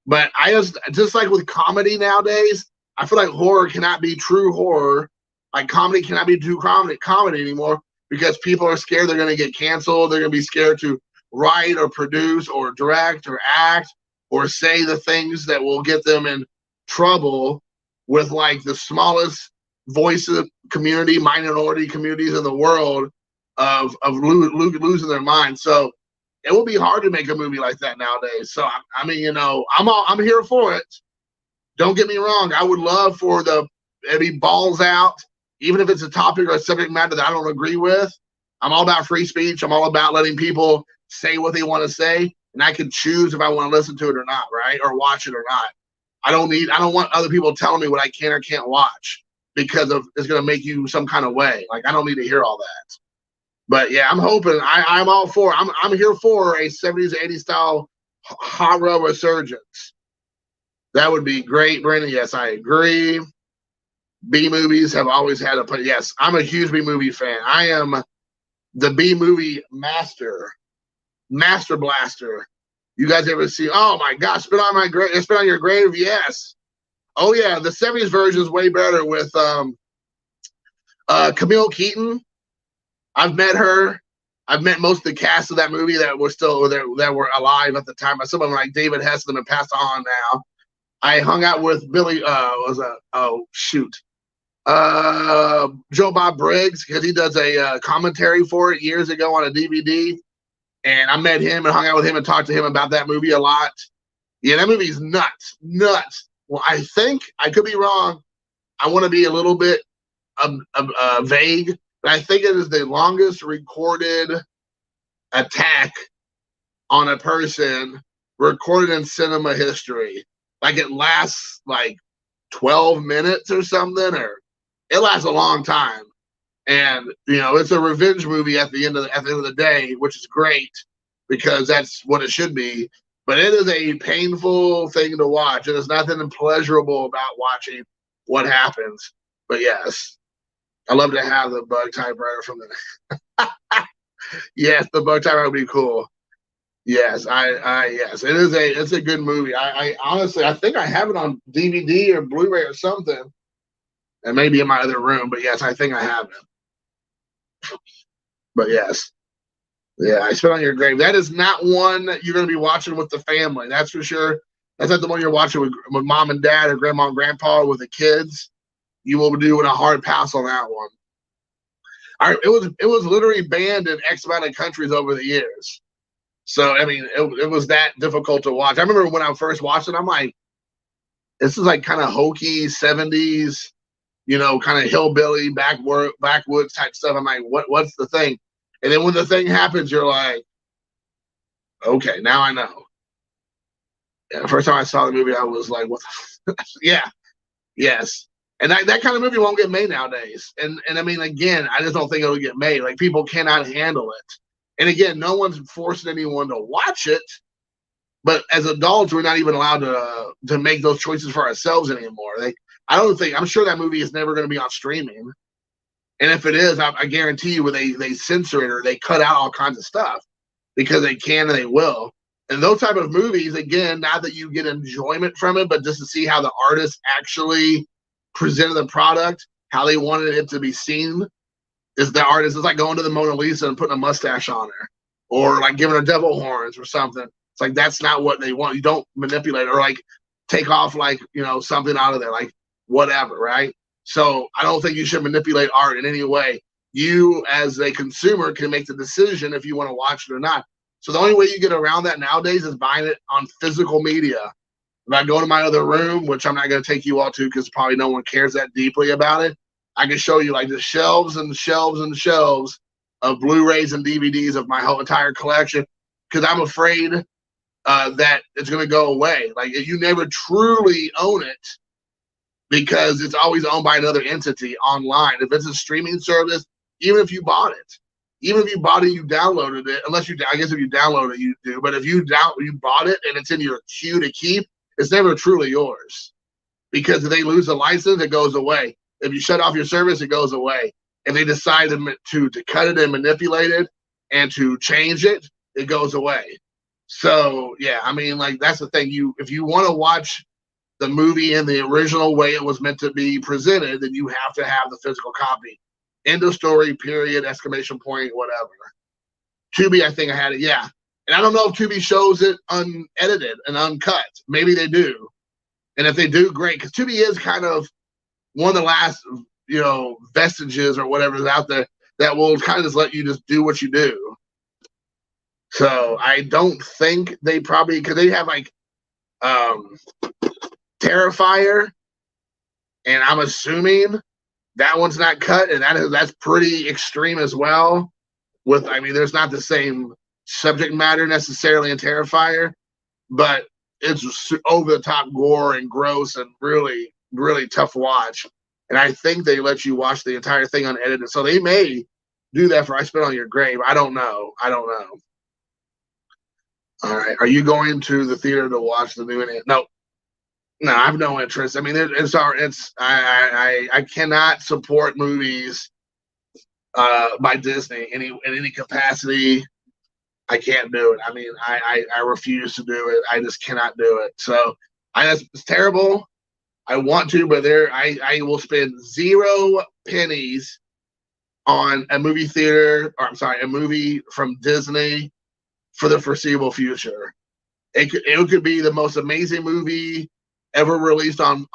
But I just like with comedy nowadays, I feel like horror cannot be true horror. Like comedy cannot be true comedy anymore because people are scared they're going to get canceled. They're going to be scared to write or produce or direct or act or say the things that will get them in trouble with like the smallest voice of community, minority communities in the world of losing their mind. So it will be hard to make a movie like that nowadays. So I mean, I'm here for it. Don't get me wrong. I would love for be balls out, even if it's a topic or a subject matter that I don't agree with. I'm all about free speech. I'm all about letting people say what they want to say, and I can choose if I want to listen to it or not, right? Or watch it or not. I don't want other people telling me what I can or can't watch because it's going to make you some kind of way. Like, I don't need to hear all that. But yeah, I'm hoping. I'm all for. I'm here for a 70s, 80s style horror resurgence. That would be great, Brandon. Yes, I agree. B movies have always had a place. Yes, I'm a huge B movie fan. I am the B movie master blaster. You guys ever see? Oh my gosh, spit on your grave. Yes. Oh yeah, the 70s version is way better with Camille Keaton. I've met her. I've met most of the cast of that movie that were still there, that were alive at the time. Some of them like David Heston have passed on now. I hung out with Billy. Joe Bob Briggs, because he does a commentary for it years ago on a DVD, and I met him and hung out with him and talked to him about that movie a lot. Yeah, that movie's nuts. Well, I think I could be wrong. I want to be a little bit vague, but I think it is the longest recorded attack on a person recorded in cinema history. Like, it lasts like 12 minutes or something, or it lasts a long time. And it's a revenge movie at the end of the day, which is great because that's what it should be. But it is a painful thing to watch, and there's nothing pleasurable about watching what happens. But yes, I love to have the bug typewriter from the. Yes, the bug typewriter would be cool. Yes, yes, it's a good movie. I honestly, I think I have it on DVD or Blu-ray or something, and maybe in my other room. But yes, I think I have it. But yes, yeah, I Spit on Your Grave. That is not one that you're going to be watching with the family. That's for sure. That's not the one you're watching with mom and dad or grandma and grandpa or with the kids. You will be doing a hard pass on that one. It was literally banned in X amount of countries over the years. So, I mean, it was that difficult to watch. I remember when I first watched it, I'm like, this is like kind of hokey 70s, kind of hillbilly, backwoods type stuff. I'm like, what's the thing? And then when the thing happens, you're like, okay, now I know. Yeah, the first time I saw the movie, I was like, "What?" Yeah, yes. And that kind of movie won't get made nowadays. And I mean, again, I just don't think it'll get made. Like people cannot handle it. And again, no one's forcing anyone to watch it. But as adults, we're not even allowed to make those choices for ourselves anymore. I don't think. I'm sure that movie is never going to be on streaming. And if it is, I guarantee you, they censor it or they cut out all kinds of stuff because they can and they will. And those type of movies, again, not that you get enjoyment from it, but just to see how the artist actually presented the product, how they wanted it to be seen. Is the artist is like going to the Mona Lisa and putting a mustache on her, or like giving her devil horns or something. It's like that's not what they want. You don't manipulate or like take off like something out of there, like whatever, right? So I don't think you should manipulate art in any way. You, as a consumer, can make the decision if you want to watch it or not. So the only way you get around that nowadays is buying it on physical media. If I go to my other room, which I'm not going to take you all to because probably no one cares that deeply about it, I can show you like the shelves and shelves and shelves of Blu-rays and DVDs of my whole entire collection because I'm afraid that it's going to go away. Like you never truly own it because it's always owned by another entity online. If it's a streaming service, even if you bought it, you downloaded it. Unless I guess if you download it, you do. But if you bought it and it's in your queue to keep, it's never truly yours because if they lose the license, it goes away. If you shut off your service, it goes away. If they decide to cut it and manipulate it and to change it, it goes away. So yeah, I mean, like that's the thing. If you want to watch the movie in the original way it was meant to be presented, then you have to have the physical copy. End of story, period, exclamation point, whatever. Tubi, I think I had it, yeah. And I don't know if Tubi shows it unedited and uncut. Maybe they do. And if they do, great. Because Tubi is kind of one of the last, vestiges or whatever is out there that will kind of just let you just do what you do. So I don't think they probably, because they have like Terrifier, and I'm assuming that one's not cut, and that's pretty extreme as well. There's not the same subject matter necessarily in Terrifier, but it's over the top gore and gross and really, really tough watch. And I think they let you watch the entire thing unedited. So they may do that for I Spit on Your Grave. I don't know. All right. Are you going to the theater to watch the new one? No, I have no interest. I mean, I cannot support movies by Disney in any capacity. I can't do it. I mean, I refuse to do it. I just cannot do it. So it's terrible. I want to, but I will spend 0 pennies on a movie theater, or I'm sorry, a movie from Disney for the foreseeable future. It could be the most amazing movie ever released on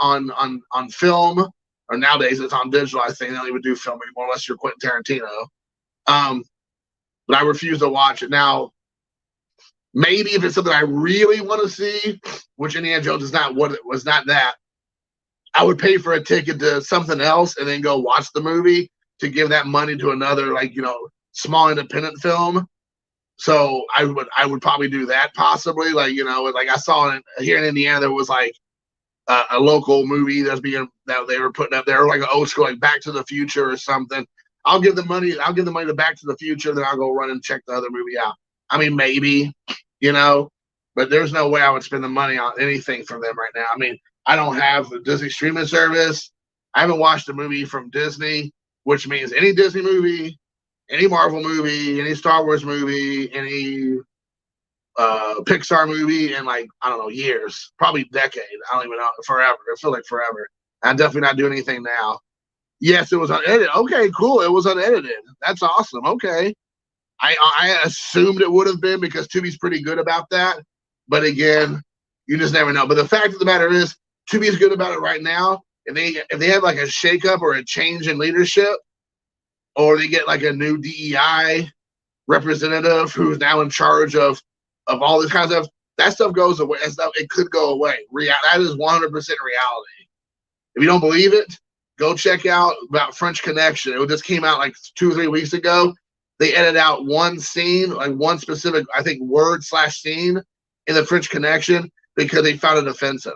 film, or nowadays it's on digital. I think they don't even do film anymore unless you're Quentin Tarantino. But I refuse to watch it. Now, maybe if it's something I really want to see, which Indiana Jones is not was not that, I would pay for a ticket to something else and then go watch the movie to give that money to another, small independent film. So I would probably do that possibly. Like I saw here in Indiana, there was like a local movie that they were putting up there, like an old school, like Back to the Future or something. I'll give the money to Back to the Future, then I'll go run and check the other movie out. I mean, maybe, but there's no way I would spend the money on anything from them right now. I mean, I don't have the Disney streaming service. I haven't watched a movie from Disney, which means any Disney movie, any Marvel movie, any Star Wars movie, any Pixar movie in I don't know, years, probably decade. I don't even know, forever. It feels like forever. I'm definitely not doing anything now. Yes, it was unedited. Okay, cool. It was unedited. That's awesome. Okay. I assumed it would have been because Tubi's pretty good about that. But again, you just never know. But the fact of the matter is, Tubi's good about it right now. If they have like a shakeup or a change in leadership, or they get like a new DEI representative who's now in charge of all this kind of stuff, that stuff goes away. It could go away. That is 100% reality. If you don't believe it, go check out about French Connection. It just came out like 2 or 3 weeks ago. They edited out one scene, like one specific, I think, word/scene in the French Connection, because they found it offensive,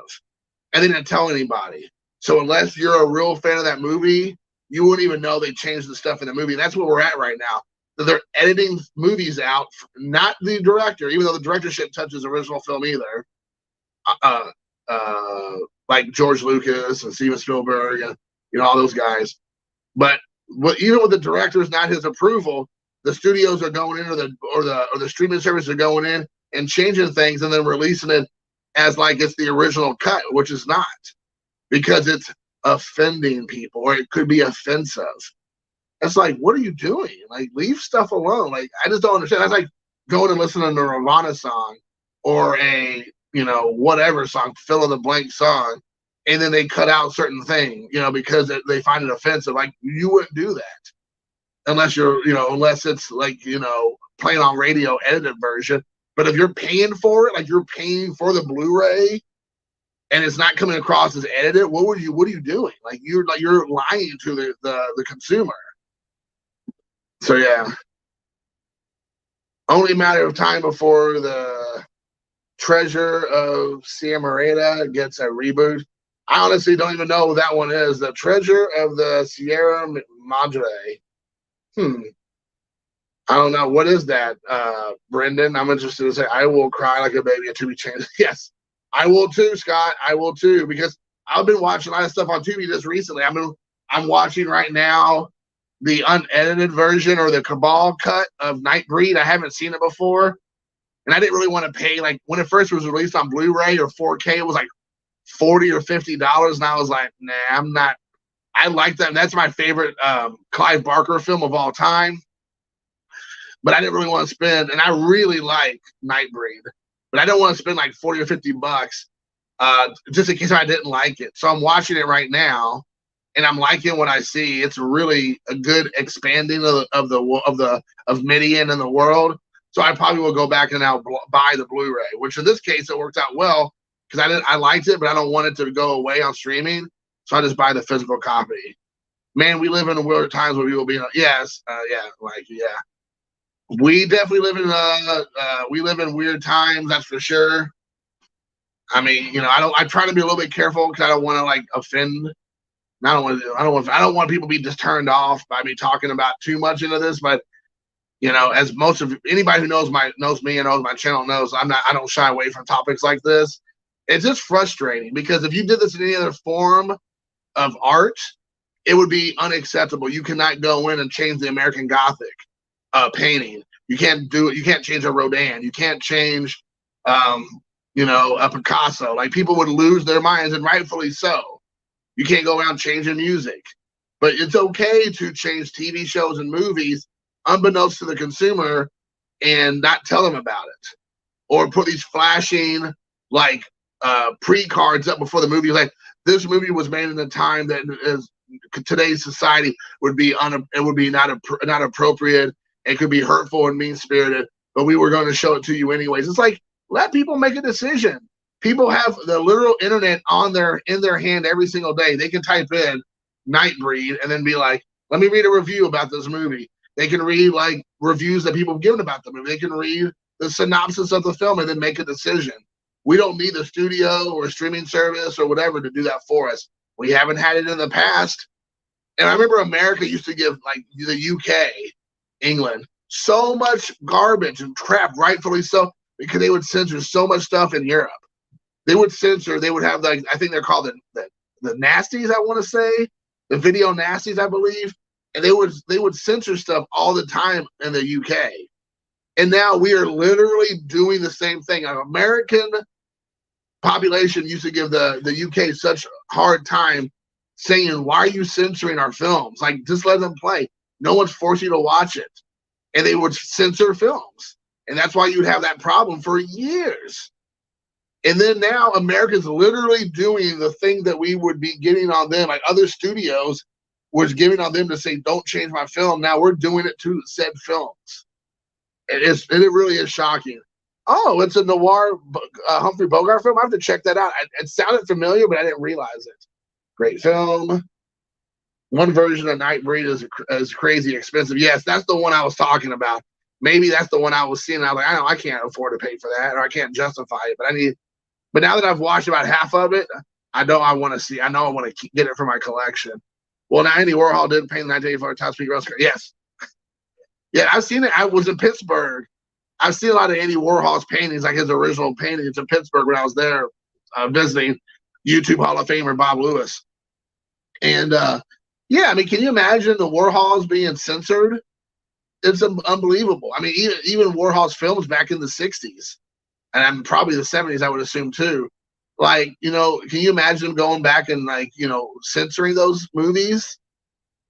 and they didn't tell anybody. So unless you're a real fan of that movie, you wouldn't even know they changed the stuff in the movie. And that's where we're at right now. They're editing movies out, not the director, even though the directorship touches the original film either. Uh, like George Lucas and Steven Spielberg and all those guys. But even with the director's not his approval, the studios are going in, or the streaming services are going in and changing things and then releasing it as like it's the original cut, which is not, because it's offending people or it could be offensive. It's like, what are you doing? Like, leave stuff alone. Like, I just don't understand. That's like going and listening to a Nirvana song or a whatever song, fill in the blank song, and then they cut out certain things, because they find it offensive. Like, you wouldn't do that unless unless it's like, playing on radio edited version. But if you're paying for it, like you're paying for the Blu-ray and it's not coming across as edited, what are you doing? Like, you're lying to the consumer. So yeah. Only a matter of time before the Treasure of Sierra Morena gets a reboot. I honestly don't even know what that one is. The Treasure of the Sierra Madre. I don't know. What is that, Brendan? I'm interested to say. I will cry like a baby at Tubi Channel. Yes, I will too, Scott. I will too, because I've been watching a lot of stuff on Tubi just recently. I'm watching right now the unedited version or the Cabal cut of Nightbreed. I haven't seen it before, and I didn't really want to pay. Like, when it first was released on Blu-ray or 4K, it was like $40 or $50, and I was like, nah, I'm not. I like that. That's my favorite Clive Barker film of all time. But I didn't really want to spend, and I really like Nightbreed, but I don't want to spend like $40 or $50 just in case I didn't like it. So I'm watching it right now, and I'm liking what I see. It's really a good expanding of Midian and the world. So I probably will go back and now buy the Blu-ray, which in this case it worked out well because I liked it, but I don't want it to go away on streaming. So I just buy the physical copy. Man, we live in weird times where people be we definitely live in weird times. That's for sure. I mean, I try to be a little bit careful because I don't want to like offend. I don't want people to be just turned off by me talking about too much into this. But as most of anybody who knows me and knows my channel knows, I don't shy away from topics like this. It's just frustrating because if you did this in any other form of art, it would be unacceptable. You cannot go in and change the American Gothic painting. You can't do it. You can't change a Rodin. You can't change, a Picasso. Like, people would lose their minds, and rightfully so. You can't go around changing music, but it's okay to change TV shows and movies unbeknownst to the consumer and not tell them about it, or put these flashing like pre-cards up before the movie. Like, this movie was made in a time that is today's society would be not appropriate. It could be hurtful and mean-spirited, but we were going to show it to you anyways. It's like, let people make a decision. People have the literal internet in their hand every single day. They can type in Nightbreed and then be like, let me read a review about this movie. They can read like reviews that people have given about the movie. They can read the synopsis of the film and then make a decision. We don't need the studio or streaming service or whatever to do that for us. We haven't had it in the past. And I remember America used to give, like, the UK, England, so much garbage and crap, rightfully so, because they would censor so much stuff in Europe. They would have, like, I think they're called the nasties, I want to say, the video nasties, I believe. And they would censor stuff all the time in the UK. And now we are literally doing the same thing. An American population used to give the UK such a hard time saying, why are you censoring our films? Like, just let them play. No one's forcing you to watch it. And they would censor films. And that's why you'd have that problem for years. And then now America's literally doing the thing that we would be getting on them. Like, other studios was giving on them to say, don't change my film. Now we're doing it to said films. It really is shocking. Oh, it's a noir Humphrey Bogart film. I have to check that out. It sounded familiar, but I didn't realize it. Great film. One version of Nightbreed is crazy expensive. Yes, that's the one I was talking about. Maybe that's the one I was seeing. I was like, I can't afford to pay for that, or I can't justify it. But But now that I've watched about half of it, I know I want to see. I know I want to get it for my collection. Well, now Andy Warhol did paint the 1984 Top Speed Rail Car. Yes, yeah, I've seen it. I was in Pittsburgh. I've seen a lot of Andy Warhol's paintings, like his original paintings in Pittsburgh when I was there visiting YouTube Hall of Famer Bob Lewis. And yeah, I mean, can you imagine the Warhols being censored? It's unbelievable. I mean, even Warhol's films back in the 60s, and probably the 70s, I would assume too. Like, you know, can you imagine going back and, like, you know, censoring those movies?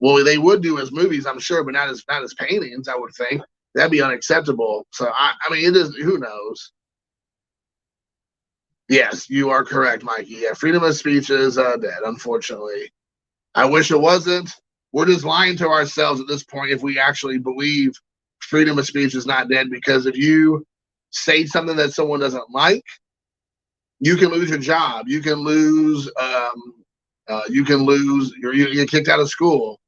Well, they would do as movies, I'm sure, but not as paintings, I would think. That'd be unacceptable. So, I mean, it is, who knows? Yes, you are correct, Mikey. Yeah, freedom of speech is dead, unfortunately. I wish it wasn't. We're just lying to ourselves at this point if we actually believe freedom of speech is not dead, because if you say something that someone doesn't like, you can lose your job. You can lose. You get kicked out of school.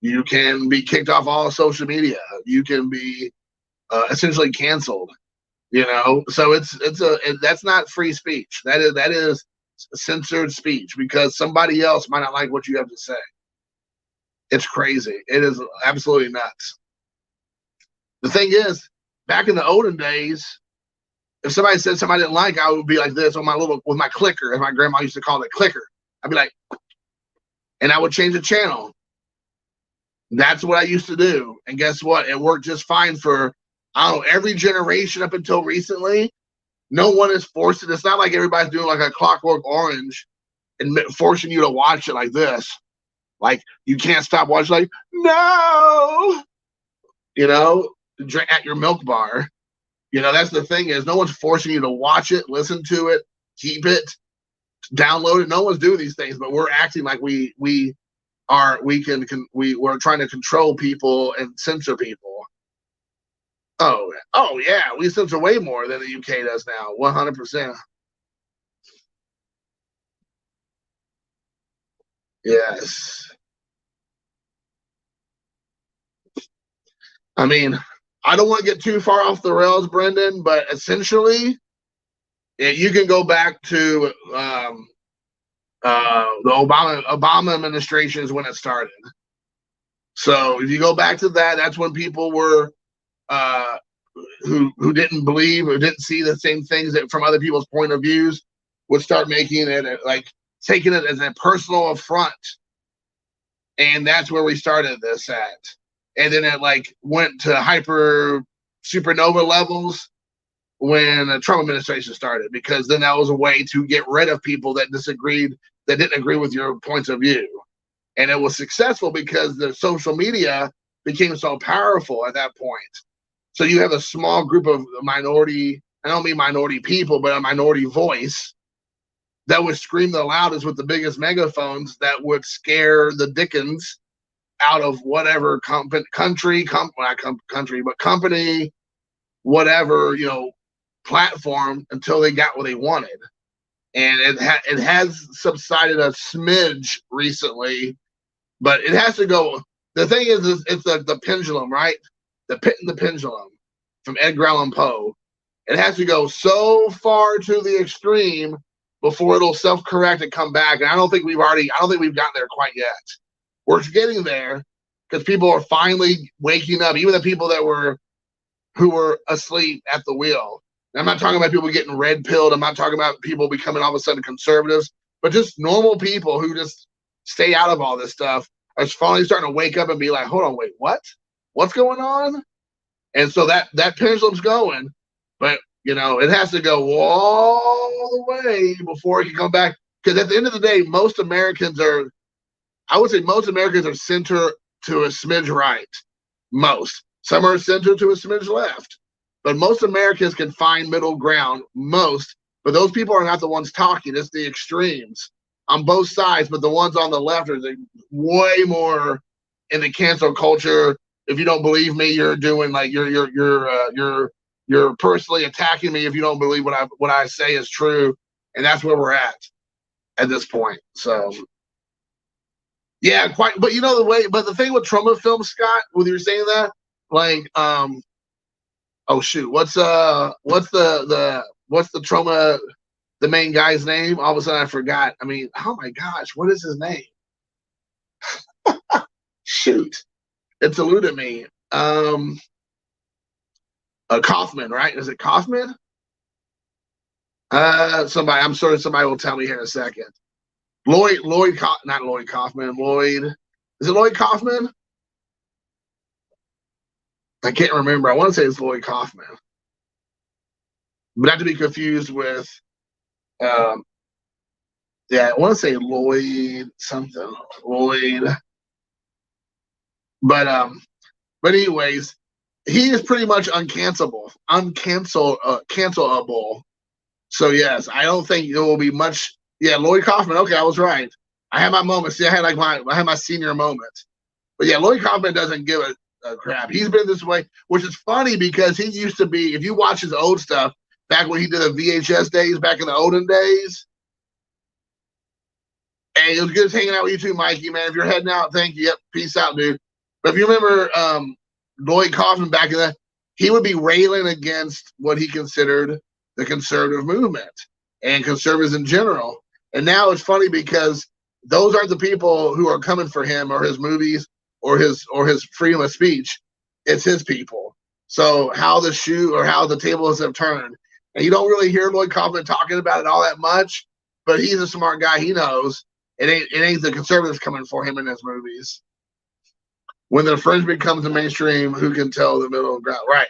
You can be kicked off all social media. You can be essentially canceled. You know, so that's not free speech. That is censored speech, because somebody else might not like what you have to say. It's crazy. It is absolutely nuts. The thing is, back in the olden days, if somebody said something I didn't like, I would be like this on with my clicker, as my grandma used to call it, clicker. I'd be like, and I would change the channel. That's what I used to do. And guess what? It worked just fine for, I don't know, every generation up until recently. No one is forced it. It's not like everybody's doing like a Clockwork Orange and forcing you to watch it like this. Like, you can't stop watching, like, no, you know, at your milk bar. You know, that's the thing, is no one's forcing you to watch it, listen to it, keep it, download it. No one's doing these things, but we're acting like we're trying to control people and censor people. Oh yeah, we censor way more than the UK does now, 100%. Yes. I mean, I don't want to get too far off the rails, Brendan, but essentially, you can go back to the Obama administration is when it started. So if you go back to that, that's when people were who didn't believe or didn't see the same things that from other people's point of views would start making it like taking it as a personal affront, and that's where we started this at. And then it like went to hyper supernova levels when the Trump administration started, because then that was a way to get rid of people that didn't agree with your points of view. And it was successful because the social media became so powerful at that point. So you have a small group of minority, I don't mean minority people, but a minority voice that would scream the loudest with the biggest megaphones that would scare the dickens out of whatever company, whatever, you know, platform, until they got what they wanted. And it has subsided a smidge recently, but it has to go. The thing is it's the pendulum, right? The pit and the pendulum from Edgar Allan Poe. It has to go so far to the extreme before it'll self-correct and come back. And I don't think we've gotten there quite yet. We're getting there because people are finally waking up, even the people who were asleep at the wheel. And I'm not talking about people getting red pilled. I'm not talking about people becoming all of a sudden conservatives, but just normal people who just stay out of all this stuff are finally starting to wake up and be like, hold on, wait, what? What's going on? And so that pendulum's going, but you know, it has to go all the way before it can come back. Because at the end of the day, most Americans are center to a smidge right. Most. Some are center to a smidge left. But most Americans can find middle ground. Most. But those people are not the ones talking. It's the extremes on both sides. But the ones on the left are way more in the cancel culture. If you don't believe me, you're doing like you're personally attacking me if you don't believe what I say is true. And that's where we're at this point. So yeah, quite. But you know the thing with trauma films, Scott, when you're saying that, like, oh shoot, what's the trauma, the main guy's name. All of a sudden, I forgot. I mean, oh my gosh, what is his name? Shoot, it's eluded me. Kaufman, right? Is it Kaufman? Somebody. I'm sure somebody will tell me here in a second. Not Lloyd Kaufman. Is it Lloyd Kaufman? I can't remember. I want to say it's Lloyd Kaufman, but not to be confused with. Yeah, I want to say Lloyd something. Lloyd. But anyways, he is pretty much cancelable. So yes, I don't think there will be much. Yeah, Lloyd Kaufman. Okay, I was right. I had my moments. See, I had my senior moment. But yeah, Lloyd Kaufman doesn't give a crap. He's been this way, which is funny because he used to be. If you watch his old stuff back when he did the VHS days, back in the olden days. And it was good hanging out with you too, Mikey, man. If you're heading out, thank you. Yep, peace out, dude. But if you remember Lloyd Kaufman back in that, he would be railing against what he considered the conservative movement and conservatives in general. And now it's funny because those aren't the people who are coming for him or his movies or his freedom of speech. It's his people. So how the tables have turned. And you don't really hear Lloyd Kaufman talking about it all that much, but he's a smart guy. He knows it ain't the conservatives coming for him in his movies. When the fringe becomes the mainstream, who can tell the middle ground? Right.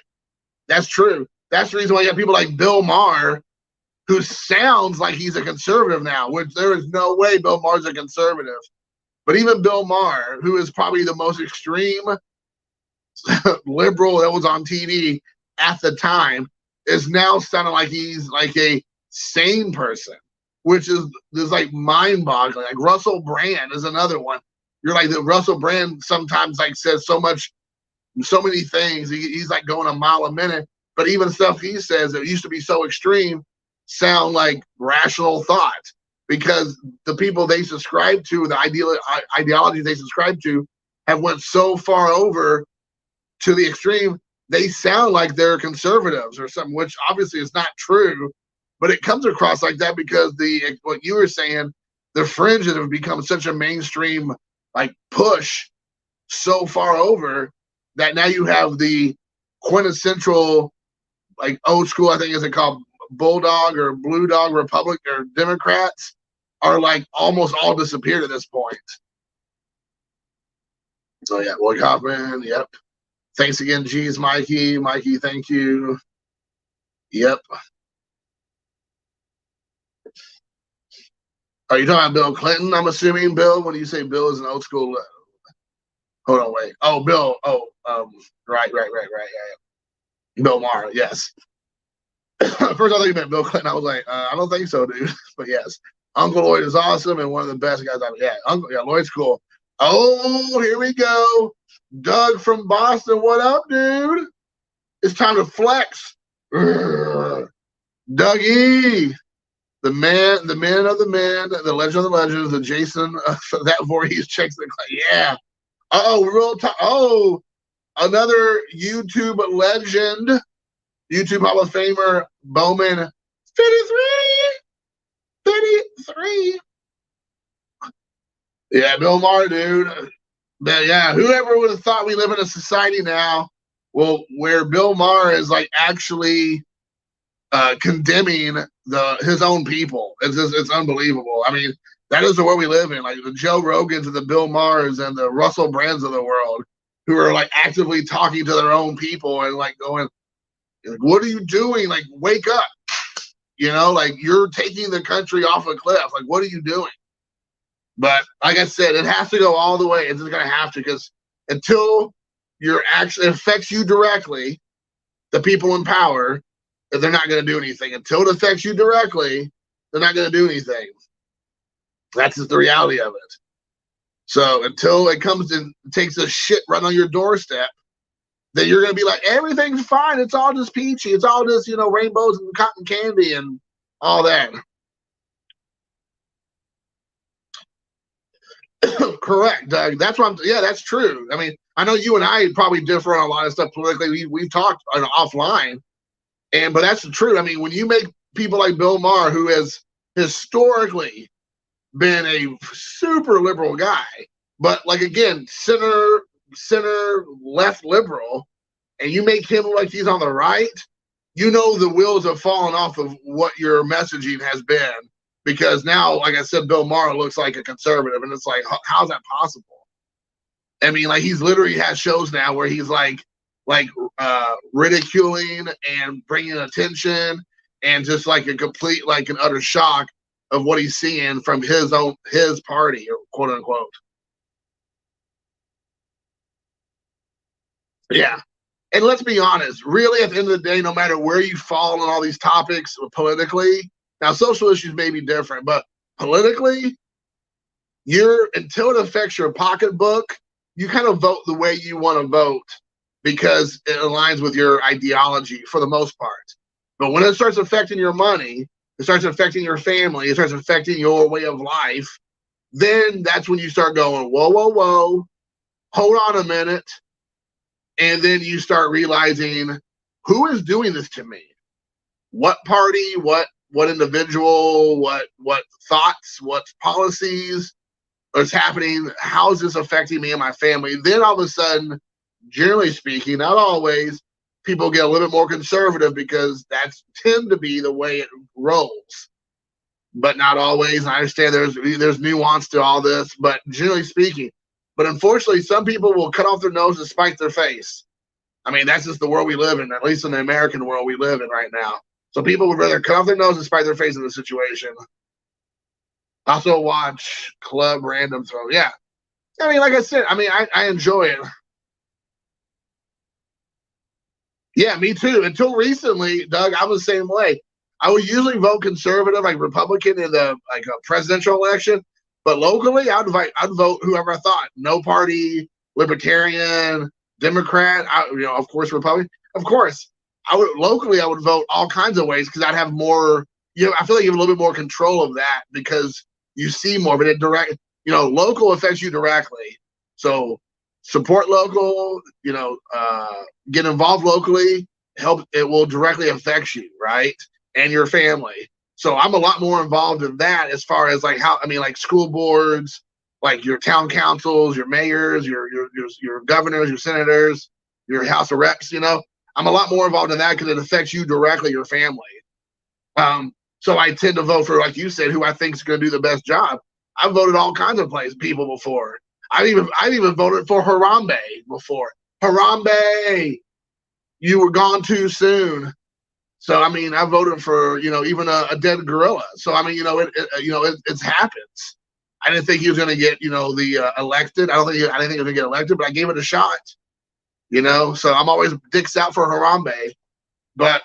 That's true. That's the reason why you have people like Bill Maher, who sounds like he's a conservative now, which there is no way Bill Maher's a conservative. But even Bill Maher, who is probably the most extreme liberal that was on TV at the time, is now sounding like he's like a sane person, which is like mind-boggling. Like Russell Brand is another one. You're like the Russell Brand sometimes like says so many things. He's like going a mile a minute, but even stuff he says that used to be so extreme sound like rational thought because the people they subscribe to, the ideology they subscribe to, have went so far over to the extreme. They sound like they're conservatives or something, which obviously is not true, but it comes across like that because what you were saying, the fringes have become such a mainstream like push so far over that now you have the quintessential like old school, I think is it called Bulldog or Blue Dog Republic or Democrats are like almost all disappeared at this point. So yeah, Lloyd Kaufman, yep. Thanks again, geez, Mikey. Mikey, thank you. Yep. Are you talking about Bill Clinton? I'm assuming, Bill, when you say Bill is an old school. Hold on, wait. Oh, Bill. Oh, right. Yeah. Bill Maher, yes. First, I thought you meant Bill Clinton. I was like, I don't think so, dude. But yes, Uncle Lloyd is awesome and one of the best guys I've. Yeah, Lloyd's cool. Oh, here we go. Doug from Boston, what up, dude? It's time to flex. Dougie, the man of the man, the legend of the legends, the Jason, that Voorhees checks the yeah. Another YouTube legend, YouTube Hall of Famer, Bowman, 53. Yeah, Bill Maher, dude. But yeah, whoever would have thought we live in a society now, where Bill Maher is like actually condemning his own people. It's unbelievable. I mean, that is the world we live in. Like the Joe Rogans and the Bill Mahers and the Russell Brands of the world, who are like actively talking to their own people and like going, "What are you doing? Like, wake up! You know, like you're taking the country off a cliff. Like, what are you doing?" But like I said, it has to go all the way. It's just gonna have to, because until it affects you directly, the people in power, that they're not going to do anything. Until it affects you directly, they're not going to do anything. That's just the reality of it. So until it comes and takes a shit right on your doorstep, then you're going to be like, everything's fine. It's all just peachy. It's all just, rainbows and cotton candy and all that. Correct, Doug. That's what that's true. I mean, I know you and I probably differ on a lot of stuff politically. We've talked offline. But that's true. I mean, when you make people like Bill Maher, who has historically been a super liberal guy, but like again, center left liberal, and you make him look like he's on the right, you know the wheels have fallen off of what your messaging has been, because now, like I said, Bill Maher looks like a conservative, and it's like, how's that possible? I mean, like he's literally has shows now where he's like ridiculing and bringing attention, and just like a complete, like an utter shock of what he's seeing from his party, or quote unquote. Yeah. And let's be honest, really, at the end of the day, no matter where you fall on all these topics politically, now social issues may be different, but politically, until it affects your pocketbook, you kind of vote the way you want to vote because it aligns with your ideology for the most part. But when it starts affecting your money, it starts affecting your family, it starts affecting your way of life, then that's when you start going, whoa, whoa, whoa, hold on a minute. And then you start realizing, who is doing this to me? What party, what individual, what thoughts, what policies is happening? How is this affecting me and my family? Then all of a sudden, generally speaking, not always, people get a little bit more conservative because that's tend to be the way it rolls. But not always. I understand there's nuance to all this, but generally speaking. But unfortunately, some people will cut off their nose and spite their face. I mean, that's just the world we live in, at least in the American world we live in right now. So people would rather cut off their nose and spite their face in the situation. Also watch Club Random Throw. Yeah. I mean, like I said, I mean, I enjoy it. Yeah, me too. Until recently, Doug, I was the same way. I would usually vote conservative, like Republican, in the like a presidential election. But locally, I'd vote whoever I thought. No party, Libertarian, Democrat, of course, Republican. Of course, I would vote all kinds of ways because I'd have more. I feel like you have a little bit more control of that because you see more, but local affects you directly. So support local. Get involved locally. It will directly affect you, right, and your family. So I'm a lot more involved in that as far as like like school boards, like your town councils, your mayors, your governors, your senators, your House of Reps. I'm a lot more involved in that because it affects you directly, your family. So I tend to vote for, like you said, who I think is going to do the best job. I've voted all kinds of people before. I've even voted for Harambe before. Harambe, you were gone too soon. So I mean, I voted for even a dead gorilla. So I mean, it happens. I didn't think he was going to get the elected. I didn't think he was going to get elected, but I gave it a shot. So I'm always dicks out for Harambe, but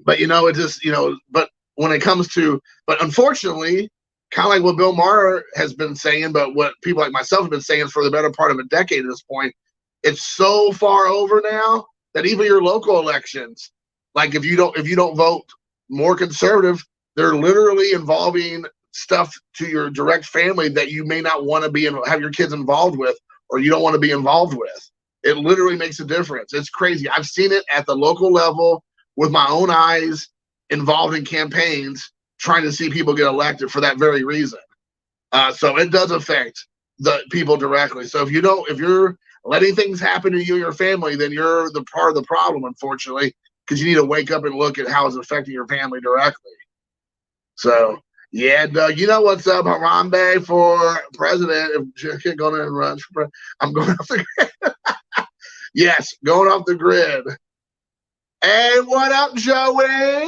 it just but when it comes to unfortunately, kind of like what Bill Maher has been saying, but what people like myself have been saying for the better part of a decade at this point, it's so far over now that even your local elections, like if you don't vote more conservative, they're literally involving stuff to your direct family that you may not want to have your kids involved with, or you don't want to be involved with. It literally makes a difference. It's crazy. I've seen it at the local level with my own eyes, involved in campaigns, trying to see people get elected for that very reason. So it does affect the people directly. So if you're letting things happen to you and your family, then you're the part of the problem, unfortunately, because you need to wake up and look at how it's affecting your family directly. So yeah, Doug, you know what's up, Harambe for president. If you're going to run for president, I'm going off the grid. Yes, going off the grid. Hey, what up, Joey?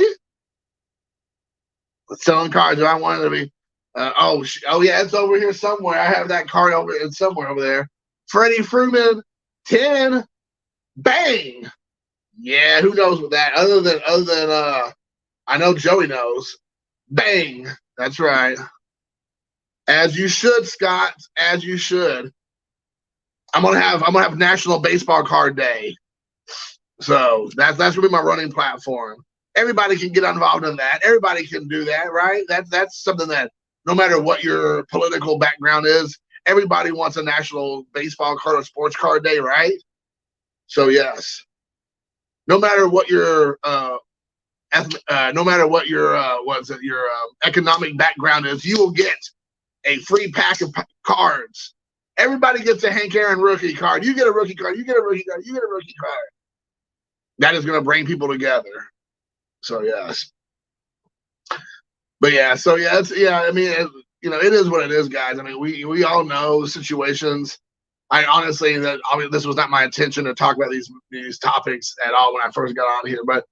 Selling cards. I wanted to be. Oh yeah, it's over here somewhere. I have that card somewhere over there. Freddie Freeman, 10. Bang. Yeah, who knows what that? Other than I know Joey knows. Bang. That's right. As you should, Scott. As you should. I'm gonna have National Baseball Card Day. So that's gonna be my running platform. Everybody can get involved in that. Everybody can do that, right? That's something that no matter what your political background is, everybody wants a National Baseball Card or Sports Card Day, right? So yes. No matter what your no matter what your economic background is, you will get a free pack of cards. Everybody gets a Hank Aaron rookie card. You get a rookie card. You get a rookie card. You get a rookie card. That is going to bring people together. So yes. But yeah, so yeah, I mean, it is what it is, guys. I mean, we all know situations. I honestly, this was not my intention to talk about these topics at all when I first got on here, but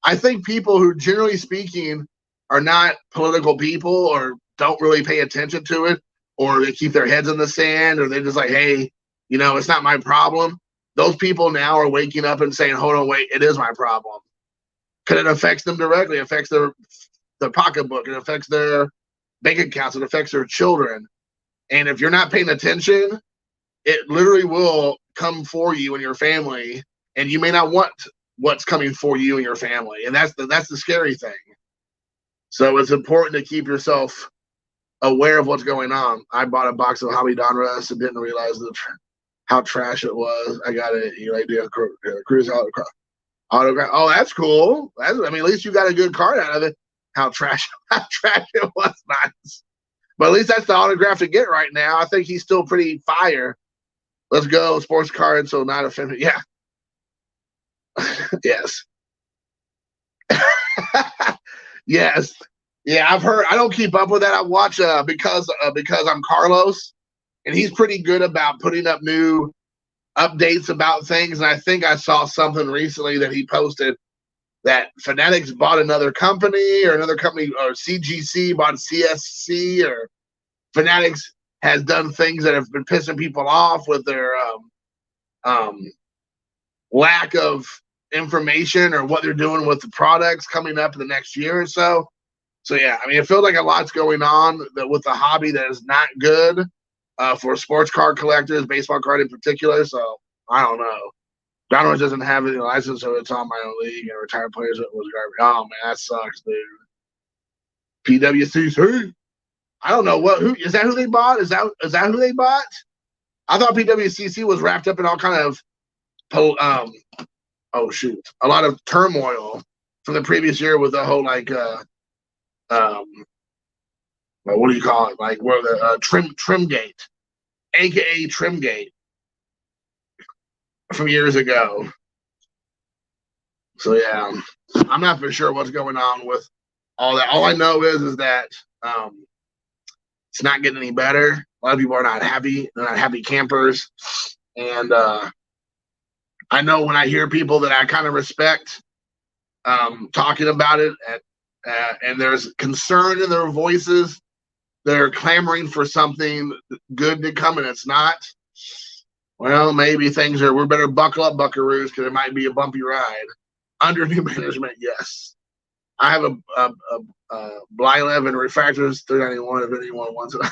I think people who, generally speaking, are not political people or don't really pay attention to it, or they keep their heads in the sand, or they're just like, hey, it's not my problem. Those people now are waking up and saying, hold on, wait, it is my problem. Because it affects them directly. It affects their pocketbook. It affects their bank accounts. It affects their children. And if you're not paying attention, it literally will come for you and your family, and you may not want what's coming for you and your family. And that's the scary thing. So it's important to keep yourself aware of what's going on. I bought a box of Hobby Donruss and didn't realize how trash it was. I got it. Cruise autograph. Oh, that's cool. At least you got a good card out of it. How trash it was. Nice. But at least that's the autograph to get right now. I think he's still pretty fire. Let's go. Sports card, so not offended. Yeah. Yes. Yes. Yeah, I've heard. I don't keep up with that. I watch because I'm Carlos, and he's pretty good about putting up new updates about things. And I think I saw something recently that he posted that Fanatics bought another company, or CGC bought CSC, or Fanatics has done things that have been pissing people off with their lack of information or what they're doing with the products coming up in the next year or so. So yeah, I mean, it feels like a lot's going on with the hobby that is not good for sports card collectors, baseball card in particular. So I don't know. Donruss doesn't have any license, so it's on my own league, and retired players was garbage. Oh man, that sucks, dude. PWCC. I don't know who is that. Who they bought? Is that who they bought? I thought PWCC was wrapped up in all kind of a lot of turmoil from the previous year with the whole what do you call it? Like where the Trimgate, aka Trimgate, from years ago. So yeah, I'm not for sure what's going on with all that. All I know is that it's not getting any better. A lot of people are not happy. They're not happy campers, and I know when I hear people that I kind of respect talking about it, and there's concern in their voices, they're clamoring for something good to come, and it's not. Well, maybe we better buckle up, buckaroos, because it might be a bumpy ride. Under new management, yes. I have a Blylev and Refractors 391 if anyone wants it.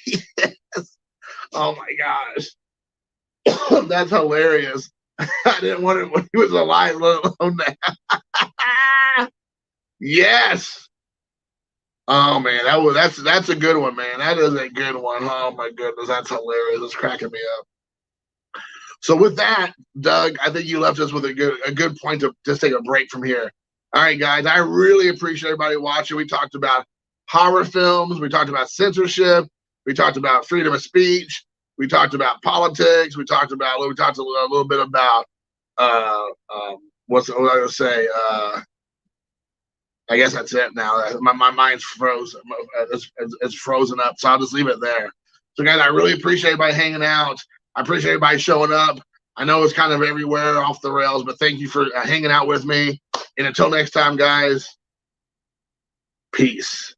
Yes. Oh my gosh. That's hilarious. I didn't want it when he was alive, let alone that. Yes. Oh man, that's a good one, man. That is a good one. Oh my goodness, that's hilarious. It's cracking me up. So with that, Doug, I think you left us with a good point to just take a break from here. All right, guys, I really appreciate everybody watching. We talked about horror films. We talked about censorship. We talked about freedom of speech. We talked about politics. We talked a little bit about what I was going to say. I guess that's it now. My mind's frozen. It's frozen up, so I'll just leave it there. So, guys, I really appreciate everybody hanging out. I appreciate everybody showing up. I know it's kind of everywhere off the rails, but thank you for hanging out with me. And until next time, guys, peace.